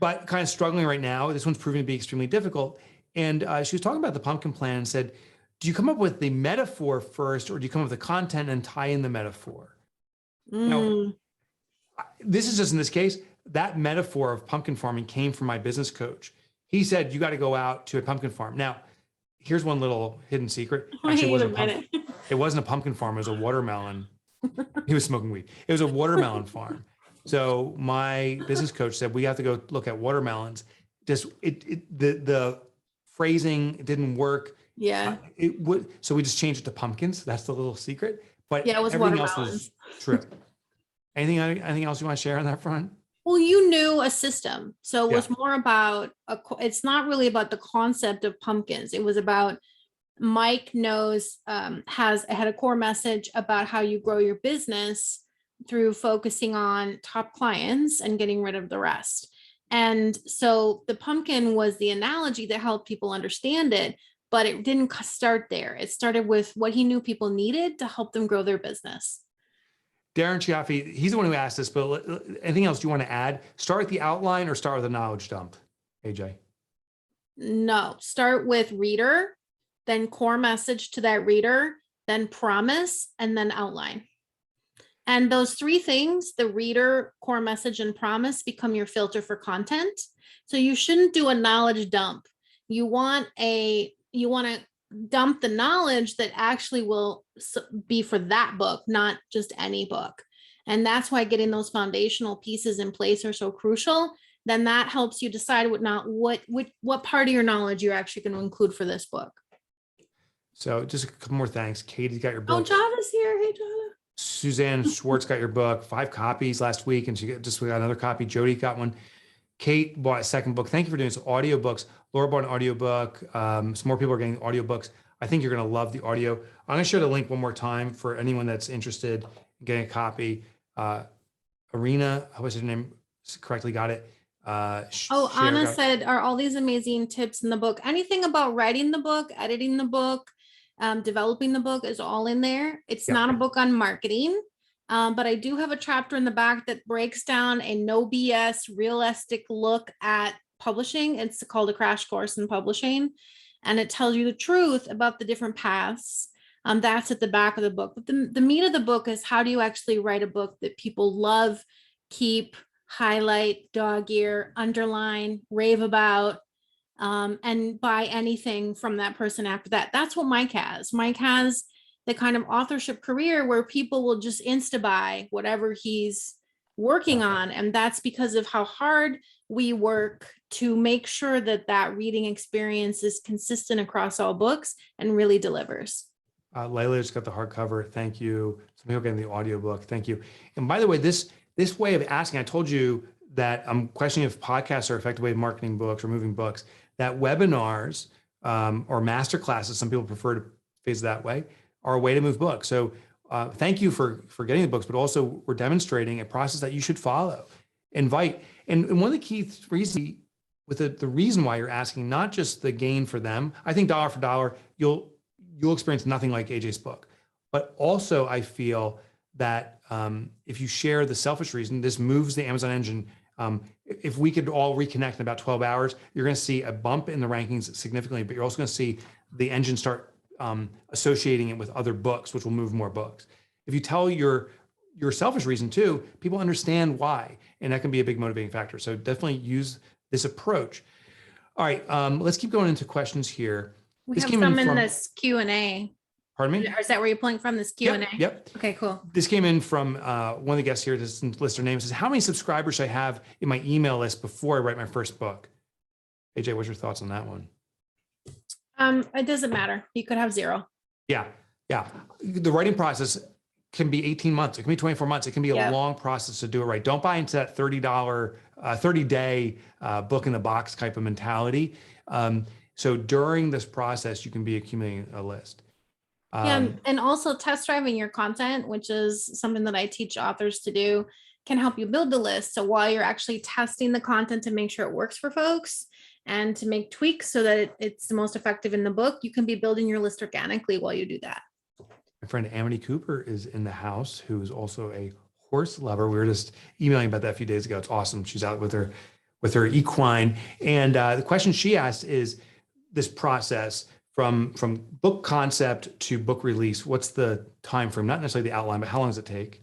But kind of struggling right now. This one's proving to be extremely difficult. And she was talking about the pumpkin plan and said, do you come up with the metaphor first, or do you come up with the content and tie in the metaphor? Now, this is just in this case, that metaphor of pumpkin farming came from my business coach. He said, you got to go out to a pumpkin farm. Now, here's one little hidden secret. Actually, it wasn't a pumpkin farm. It was a watermelon. He was smoking weed. It was a watermelon farm. So my business coach said, we have to go look at watermelons. The phrasing didn't work. Yeah. It would. So we just changed it to pumpkins. That's the little secret. But yeah, it was everything else was true. Anything else you want to share on that front? Well, you knew a system. So it was more about, it's not really about the concept of pumpkins. It was about Mike knows, had a core message about how you grow your business through focusing on top clients and getting rid of the rest. And so the pumpkin was the analogy that helped people understand it, but it didn't start there. It started with what he knew people needed to help them grow their business. Darren Chiaffi, he's the one who asked this, but anything else you want to add? Start with the outline or start with a knowledge dump, AJ? No, start with reader, then core message to that reader, then promise, and then outline. And those 3 things, the reader, core message, and promise, become your filter for content. So you shouldn't do a knowledge dump. You want to dump the knowledge that actually will be for that book, not just any book. And that's why getting those foundational pieces in place are so crucial. Then that helps you decide what part of your knowledge you're actually going to include for this book. So just a couple more thanks. Katie's got your book. Oh, Java's here. Hey, Java. Suzanne Schwartz got your book, 5 copies last week, and she got another copy. Jody got one. Kate bought a second book. Thank you for doing this. Audiobooks. Laura bought an audiobook. Some more people are getting audiobooks. I think you're going to love the audio. I'm going to share the link one more time for anyone that's interested in getting a copy. Arena, I hope I said her name correctly, got it. Anna said, are all these amazing tips in the book? Anything about writing the book, editing the book, developing the book is all in there. It's not a book on marketing, but I do have a chapter in the back that breaks down a no BS realistic look at publishing. It's called A Crash Course in Publishing, and it tells you the truth about the different paths. That's at the back of the book. But the meat of the book is, how do you actually write a book that people love, keep, highlight, dog ear, underline, rave about, and buy anything from that person after that. That's what Mike has. Mike has the kind of authorship career where people will just insta buy whatever he's working on. And that's because of how hard we work to make sure that that reading experience is consistent across all books and really delivers. Layla just got the hardcover. Thank you. Some people getting the audiobook. Thank you. And by the way, this way of asking, I told you that I'm questioning if podcasts are an effective way of marketing books or moving books, that webinars or master classes, some people prefer to phase that way, are a way to move books. So thank you for getting the books, but also we're demonstrating a process that you should follow. Invite. And one of the key reasons, with the reason why you're asking, not just the gain for them, I think dollar for dollar, you'll experience nothing like AJ's book. But also I feel that if you share the selfish reason, this moves the Amazon engine If we could all reconnect in about 12 hours, you're going to see a bump in the rankings significantly, but you're also going to see the engine start associating it with other books, which will move more books. If you tell your selfish reason too, people understand why, and that can be a big motivating factor. So definitely use this approach. All right, let's keep going into questions here. We This have came some in from, this Q&A. pardon me? Or is that where you're pulling from, this Q&A? Yep. Okay, cool. This came in from one of the guests here, doesn't list their name, says, how many subscribers should I have in my email list before I write my first book? AJ, what's your thoughts on that one? It doesn't matter. You could have 0. Yeah. The writing process can be 18 months. It can be 24 months. It can be a long process to do it right. Don't buy into that $30, 30-day book in the box type of mentality. So during this process, you can be accumulating a list. And also test driving your content, which is something that I teach authors to do, can help you build the list. So while you're actually testing the content to make sure it works for folks and to make tweaks so that it's the most effective in the book, you can be building your list organically while you do that. My friend Amity Cooper is in the house, who is also a horse lover. We were just emailing about that a few days ago. It's awesome. She's out with her equine. And the question she asked is this process from book concept to book release. What's the time frame? Not necessarily the outline, but how long does it take?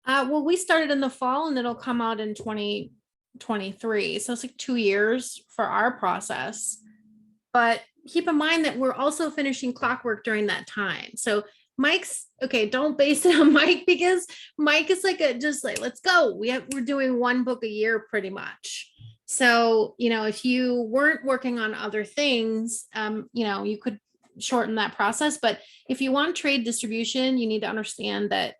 Well, we started in the fall and it'll come out in 2023. So it's like 2 years for our process. But keep in mind that we're also finishing Clockwork during that time. So Mike's okay. Don't base it on Mike, because Mike is like just like, let's go. We're doing 1 book a year pretty much. So, if you weren't working on other things, you could shorten that process. But if you want trade distribution, you need to understand that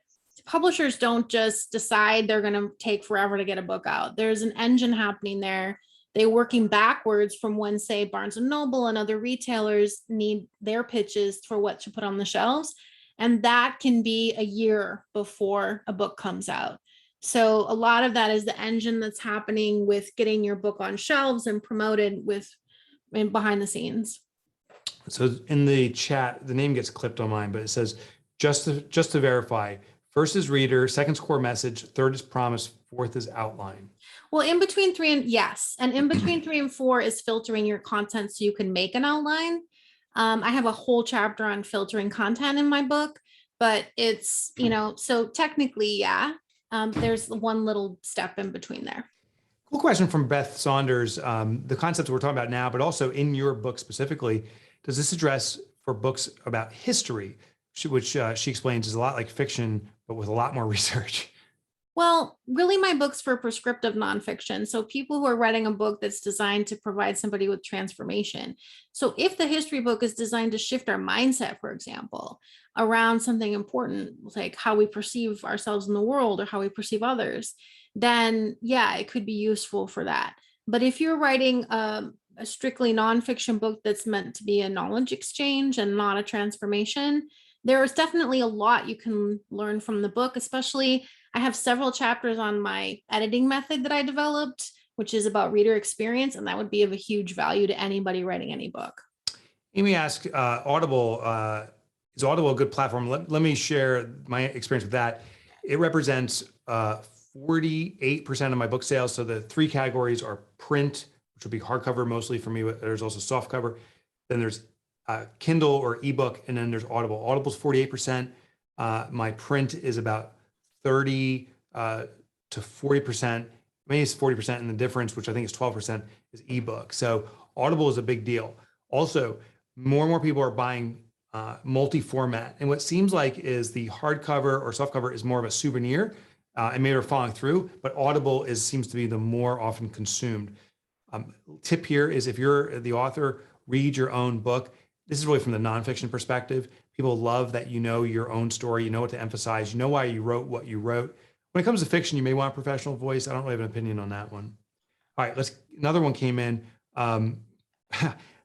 publishers don't just decide they're going to take forever to get a book out. There's an engine happening there. They're working backwards from when, say, Barnes and Noble and other retailers need their pitches for what to put on the shelves. And that can be a year before a book comes out. So a lot of that is the engine that's happening with getting your book on shelves and promoted behind the scenes. So in the chat, the name gets clipped on mine, but it says, just to verify, first is reader, second's core message, third is promise, fourth is outline. Well, in between 3 and yes, and in between 3 and 4 is filtering your content so you can make an outline. I have a whole chapter on filtering content in my book, but it's, so technically, yeah, there's one little step in between there. Cool question from Beth Saunders. The concepts we're talking about now, but also in your book specifically, does this address for books about history, which she explains is a lot like fiction, but with a lot more research? Well, really, my book's for prescriptive nonfiction. So people who are writing a book that's designed to provide somebody with transformation. So if the history book is designed to shift our mindset, for example, around something important, like how we perceive ourselves in the world or how we perceive others, then yeah, it could be useful for that. But if you're writing a strictly nonfiction book that's meant to be a knowledge exchange and not a transformation, there is definitely a lot you can learn from the book. Especially, I have several chapters on my editing method that I developed, which is about reader experience, and that would be of a huge value to anybody writing any book. Amy asked, Audible, is Audible a good platform? Let me share my experience with that. It represents 48% of my book sales. So the 3 categories are print, which would be hardcover mostly for me, but there's also softcover. Then there's Kindle or ebook, and then there's Audible. Audible's 48%. My print is about 30 to 40%. Maybe it's 40%, and the difference, which I think is 12%, is ebook. So Audible is a big deal. Also, more and more people are buying multi-format. And what seems like is the hardcover or softcover is more of a souvenir, and maybe they're falling through, but Audible seems to be the more often consumed. Tip here is, if you're the author, read your own book. This is really from the nonfiction perspective. People love that you know your own story, you know what to emphasize, you know why you wrote what you wrote. When it comes to fiction, you may want a professional voice. I don't really have an opinion on that one. All right, another one came in.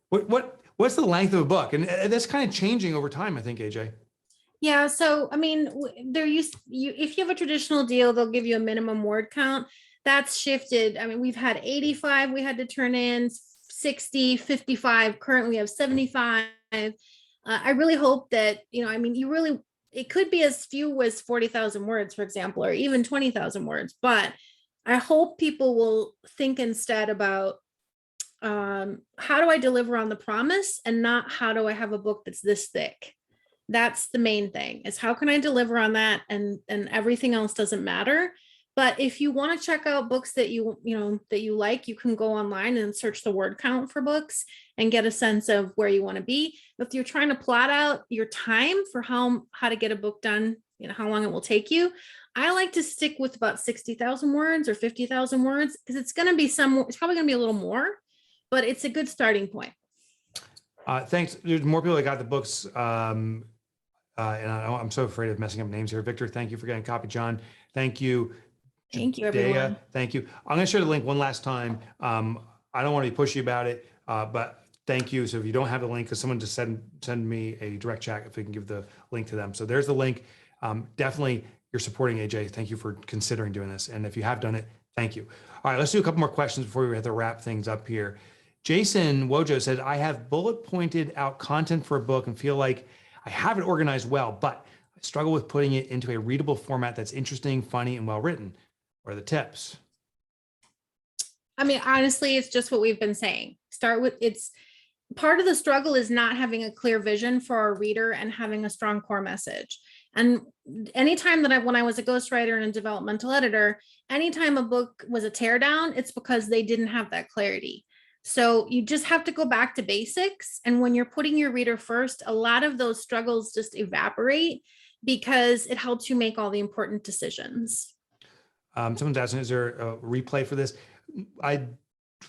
What's the length of a book? And that's kind of changing over time, I think, AJ. Yeah, so I mean, if you have a traditional deal, they'll give you a minimum word count. That's shifted. I mean, we've had 85 we had to turn in, 60, 55. Currently we have 75. I really hope that, it could be as few as 40,000 words, for example, or even 20,000 words. But I hope people will think instead about how do I deliver on the promise and not how do I have a book that's this thick. That's the main thing, is how can I deliver on that, and everything else doesn't matter. But if you want to check out books that you like, you can go online and search the word count for books and get a sense of where you want to be. If you're trying to plot out your time for how to get a book done, how long it will take you, I like to stick with about 60,000 words or 50,000 words, because it's going to be it's probably going to be a little more, but it's a good starting point. Thanks. There's more people that got the books. And I'm so afraid of messing up names here. Victor, thank you for getting a copy. John, thank you. Thank you, everyone. Thank you. I'm going to share the link one last time. I don't want to be pushy about it, but thank you. So if you don't have the link, because someone just send me a direct chat if we can give the link to them. So there's the link. Definitely, you're supporting AJ. Thank you for considering doing this. And if you have done it, thank you. All right, let's do a couple more questions before we have to wrap things up here. Jason Wojo said, I have bullet pointed out content for a book and feel like I have it organized well, but I struggle with putting it into a readable format that's interesting, funny, and well written. What are the tips? I mean, honestly, it's just what we've been saying. It's part of the struggle is not having a clear vision for our reader and having a strong core message. And anytime when I was a ghostwriter and a developmental editor, anytime a book was a teardown, it's because they didn't have that clarity. So you just have to go back to basics. And when you're putting your reader first, a lot of those struggles just evaporate because it helps you make all the important decisions. Someone's asking, is there a replay for this? I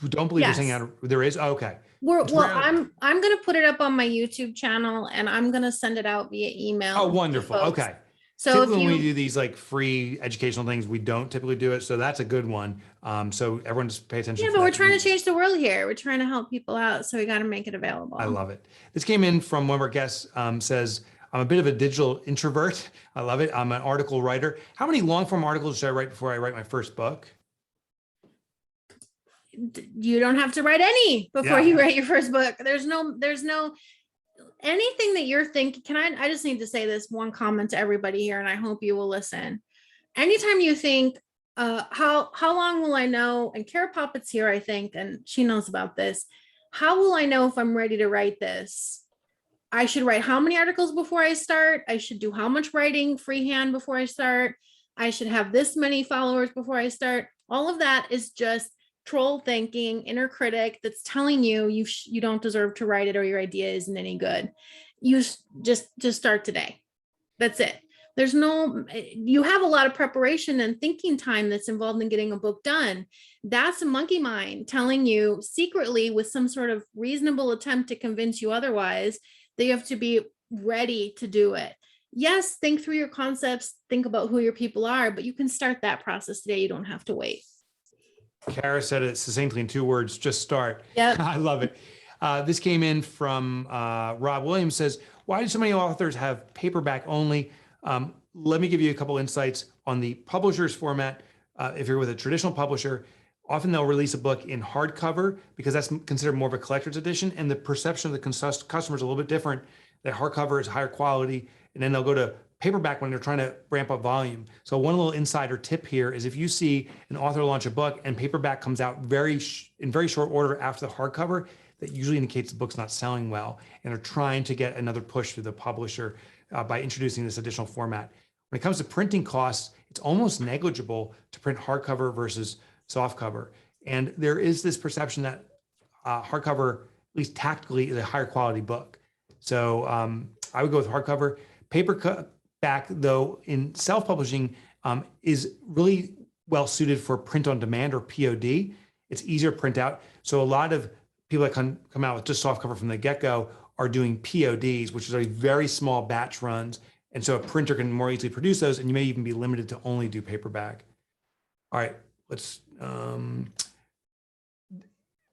don't believe you're saying there is. Oh, okay. I'm going to put it up on my YouTube channel and I'm going to send it out via email. Oh, wonderful. Okay. So when we do these like free educational things, we don't typically do it. So that's a good one. So everyone just pay attention. Yeah, but we're trying to change the world here. We're trying to help people out. So we got to make it available. I love it. This came in from one of our guests, says, I'm a bit of a digital introvert. I love it. I'm an article writer. How many long form articles should I write before I write my first book? You don't have to write any before you write your first book. There's no anything that you're thinking. I just need to say this one comment to everybody here, and I hope you will listen. Anytime you think, how long will I know? And Kara Poppet's here, I think, and she knows about this. How will I know if I'm ready to write this? I should write how many articles before I start? I should do how much writing freehand before I start? I should have this many followers before I start. All of that is just troll thinking, inner critic that's telling you you don't deserve to write it or your idea isn't any good. You just start today. That's it. You have a lot of preparation and thinking time that's involved in getting a book done. That's a monkey mind telling you secretly with some sort of reasonable attempt to convince you otherwise that you have to be ready to do it. Yes, think through your concepts, think about who your people are, but you can start that process today. You don't have to wait. Kara said it succinctly in 2 words, just start. Yep. I love it. This came in from Rob Williams, says, why do so many authors have paperback only? Let me give you a couple insights on the publisher's format. If you're with a traditional publisher, often they'll release a book in hardcover because that's considered more of a collector's edition, and the perception of the customer is a little bit different. That hardcover is higher quality, and then they'll go to paperback when they're trying to ramp up volume. So one little insider tip here is if you see an author launch a book and paperback comes out in very short order after the hardcover, that usually indicates the book's not selling well, and they're trying to get another push through the publisher by introducing this additional format. When it comes to printing costs, it's almost negligible to print hardcover versus softcover. And there is this perception that hardcover, at least tactically, is a higher quality book. So I would go with hardcover. Paperback, though, in self-publishing is really well suited for print on demand or POD. It's easier to print out. So a lot of people that come out with just softcover from the get-go are doing PODs, which is a very small batch runs. And so a printer can more easily produce those, and you may even be limited to only do paperback. All right, let's,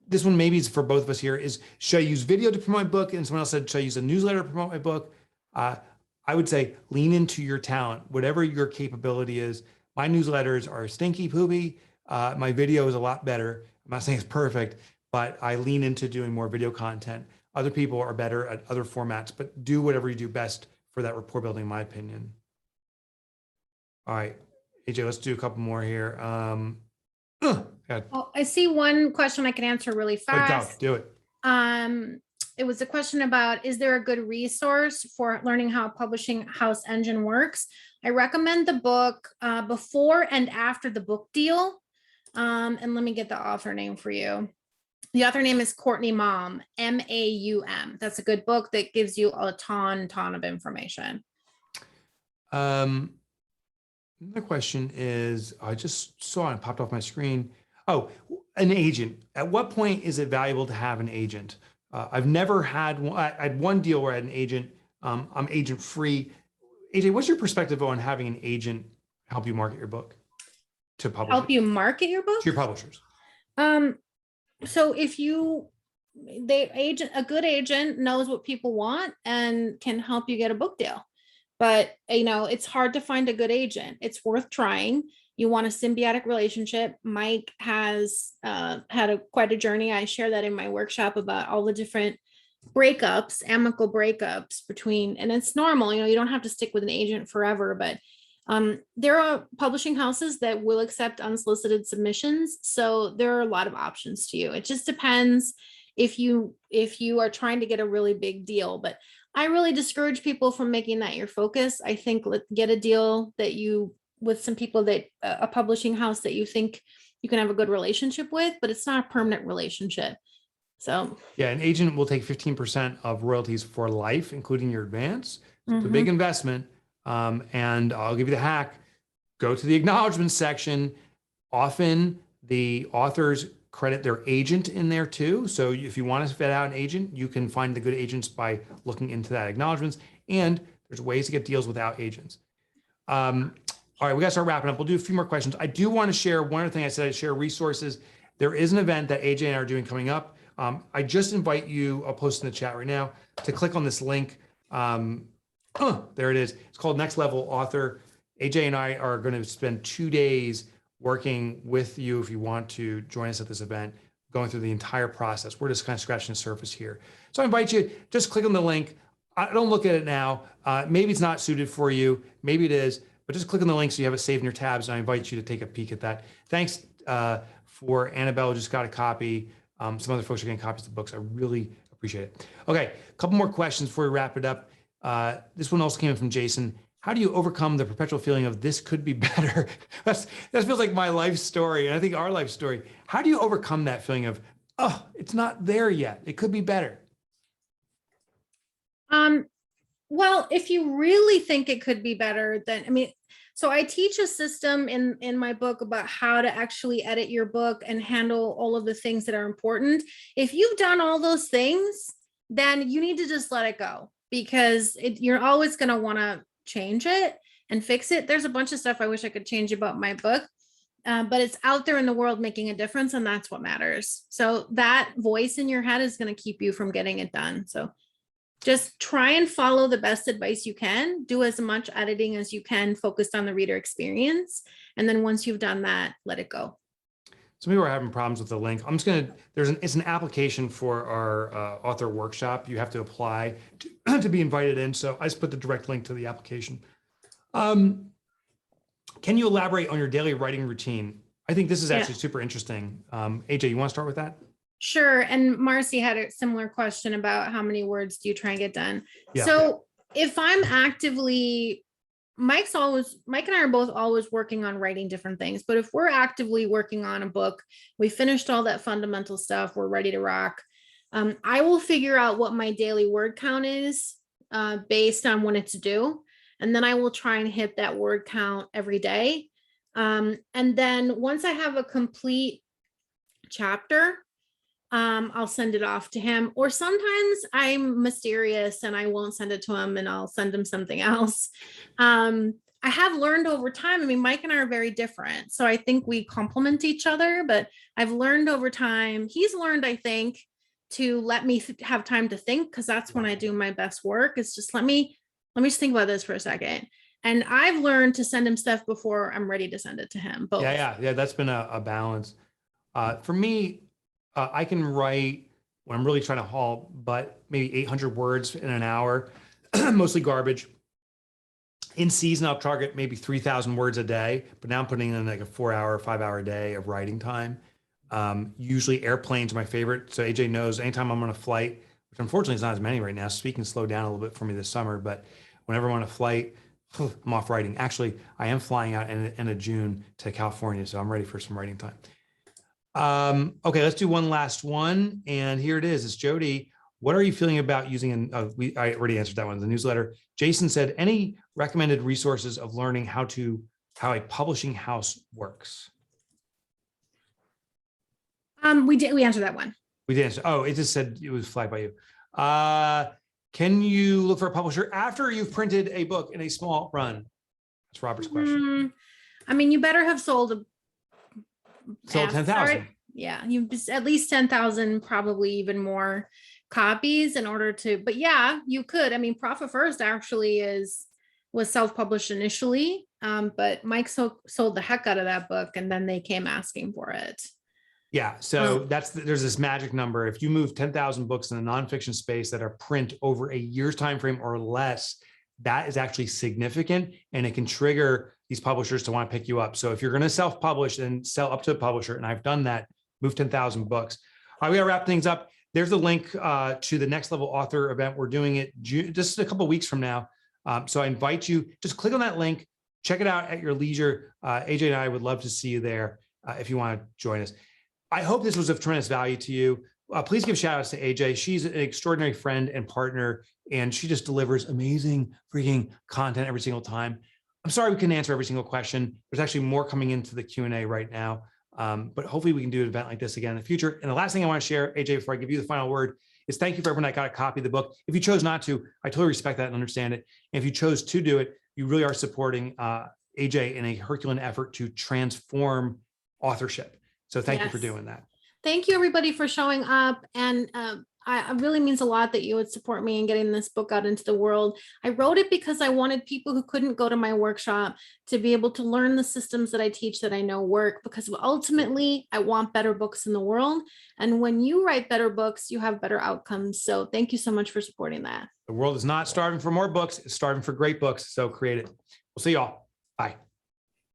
this one maybe is for both of us here is, should I use video to promote my book? And someone else said, should I use a newsletter to promote my book? I would say lean into your talent, whatever your capability is. My newsletters are stinky poopy. My video is a lot better. I'm not saying it's perfect, but I lean into doing more video content. Other people are better at other formats, but do whatever you do best for that rapport building, in my opinion. All right, AJ, let's do a couple more here. Yeah, Oh, I see one question I can answer really but go, fast. do it. It was a question about, is there a good resource for learning how a publishing house engine works? I recommend the book Before and After the Book Deal. And let me get the author name for you. The author name is Courtney Maum, Maum. That's a good book that gives you a ton of information. Another question is, I just saw it popped off my screen. Oh, an agent. At what point is it valuable to have an agent? I've never had one. I had one deal where I had an agent. I'm agent free. AJ, what's your perspective on having an agent help you market your book to publishers? Help you market your book? To your publishers. So if a good agent knows what people want and can help you get a book deal. But it's hard to find a good agent. It's worth trying. You want a symbiotic relationship. Mike has had quite a journey. I share that in my workshop about all the different breakups, amicable breakups between, and it's normal. You don't have to stick with an agent forever, but there are publishing houses that will accept unsolicited submissions. So there are a lot of options to you. It just depends if you are trying to get a really big deal, but I really discourage people from making that your focus. I think get a deal with some people that a publishing house that you think you can have a good relationship with, but it's not a permanent relationship. So yeah, an agent will take 15% of royalties for life, including your advance. So it's a big investment. And I'll give you the hack. Go to the acknowledgement section. Often the authors credit their agent in there too. So if you want to vet out an agent, you can find the good agents by looking into that acknowledgements. And there's ways to get deals without agents. All right, we got to start wrapping up. We'll do a few more questions. I do want to share one other thing. I said I'd share resources. There is an event that AJ and I are doing coming up. I just invite you, I'll post in the chat right now, to click on this link. There it is. It's called Next Level Author. AJ and I are going to spend 2 days working with you if you want to join us at this event, going through the entire process. We're just kind of scratching the surface here. So I invite you, just click on the link. I don't look at it now. Maybe it's not suited for you. Maybe it is, but just click on the link so you have it saved in your tabs. And I invite you to take a peek at that. Thanks for Annabelle, who just got a copy. Some other folks are getting copies of the books. I really appreciate it. Okay, a couple more questions before we wrap it up. This one also came in from Jason. How do you overcome the perpetual feeling of this could be better? That feels like my life story, and I think our life story. How do you overcome that feeling of, oh, it's not there yet, it could be better? Well, if you really think it could be better, then so I teach a system in my book about how to actually edit your book and handle all of the things that are important. If you've done all those things, then you need to just let it go, because you're always going to want to change it and fix it. There's a bunch of stuff I wish I could change about my book, but it's out there in the world making a difference, and that's what matters. So that voice in your head is going to keep you from getting it done. So just try and follow the best advice you can. Do as much editing as you can, focused on the reader experience. And then once you've done that, let it go. Some people are having problems with the link. I'm just going to, it's an application for our author workshop. You have to apply to be invited in. So I just put the direct link to the application. Can you elaborate on your daily writing routine? I think this is actually super interesting. AJ, you want to start with that? Sure. And Marcy had a similar question about how many words do you try and get done? Yeah. So if I'm actively, Mike and I are both always working on writing different things, but if we're actively working on a book, we finished all that fundamental stuff, we're ready to rock. I will figure out what my daily word count is based on when it's due. And then I will try and hit that word count every day. And then once I have a complete chapter, I'll send it off to him, or sometimes I'm mysterious and I won't send it to him and I'll send him something else. I have learned over time. Mike and I are very different, so I think we complement each other, but I've learned over time. He's learned, I think, to let me have time to think, because that's when I do my best work. It's just let me just think about this for a second. And I've learned to send him stuff before I'm ready to send it to him. Both. Yeah. That's been a balance. For me, I can write when I'm really trying to haul, but maybe 800 words in an hour, mostly garbage. In season, I'll target maybe 3,000 words a day, but now I'm putting in like a 4-hour, 5-hour day of writing time. Usually airplanes are my favorite. So AJ knows anytime I'm on a flight, which unfortunately is not as many right now. Speaking slowed down a little bit for me this summer, but whenever I'm on a flight, I'm off writing. Actually, I am flying out in the end of June to California, so I'm ready for some writing time. Okay, let's do one last one. And here it is. It's Jody. What are you feeling about using I already answered that one, the newsletter. Jason said, any recommended resources of learning how a publishing house works? We answered that one. We did answer. Oh, it just said it was flagged by you. Can you look for a publisher after you've printed a book in a small run? That's Robert's question. I mean, you better have sold 10,000. Yeah, you at least 10,000, probably even more copies in order to, but yeah, you could. I mean, Profit First actually was self-published initially, but Mike sold the heck out of that book, and then they came asking for it. Yeah, so there's this magic number. If you move 10,000 books in the nonfiction space that are print over a year's time frame or less, that is actually significant, and it can trigger these publishers to want to pick you up. So if you're going to self-publish and sell up to a publisher, and I've done that, move 10,000 books. All right, we got to wrap things up. There's a link to the Next Level Author event. We're doing it just a couple of weeks from now. So I invite you, just click on that link, check it out at your leisure. AJ and I would love to see you there if you want to join us. I hope this was of tremendous value to you. Please give shout outs to AJ. She's an extraordinary friend and partner, and she just delivers amazing freaking content every single time. I'm sorry we couldn't answer every single question. There's actually more coming into the Q&A right now. But hopefully we can do an event like this again in the future. And the last thing I want to share, AJ, before I give you the final word, is thank you for everyone that got a copy of the book. If you chose not to, I totally respect that and understand it. And if you chose to do it, you really are supporting AJ in a Herculean effort to transform authorship. So thank you for doing that. Thank you, everybody, for showing up. And it really means a lot that you would support me in getting this book out into the world. I wrote it because I wanted people who couldn't go to my workshop to be able to learn the systems that I teach that I know work, because ultimately I want better books in the world. And when you write better books, you have better outcomes. So thank you so much for supporting that. The world is not starving for more books. It's starving for great books. So create it. We'll see y'all. Bye.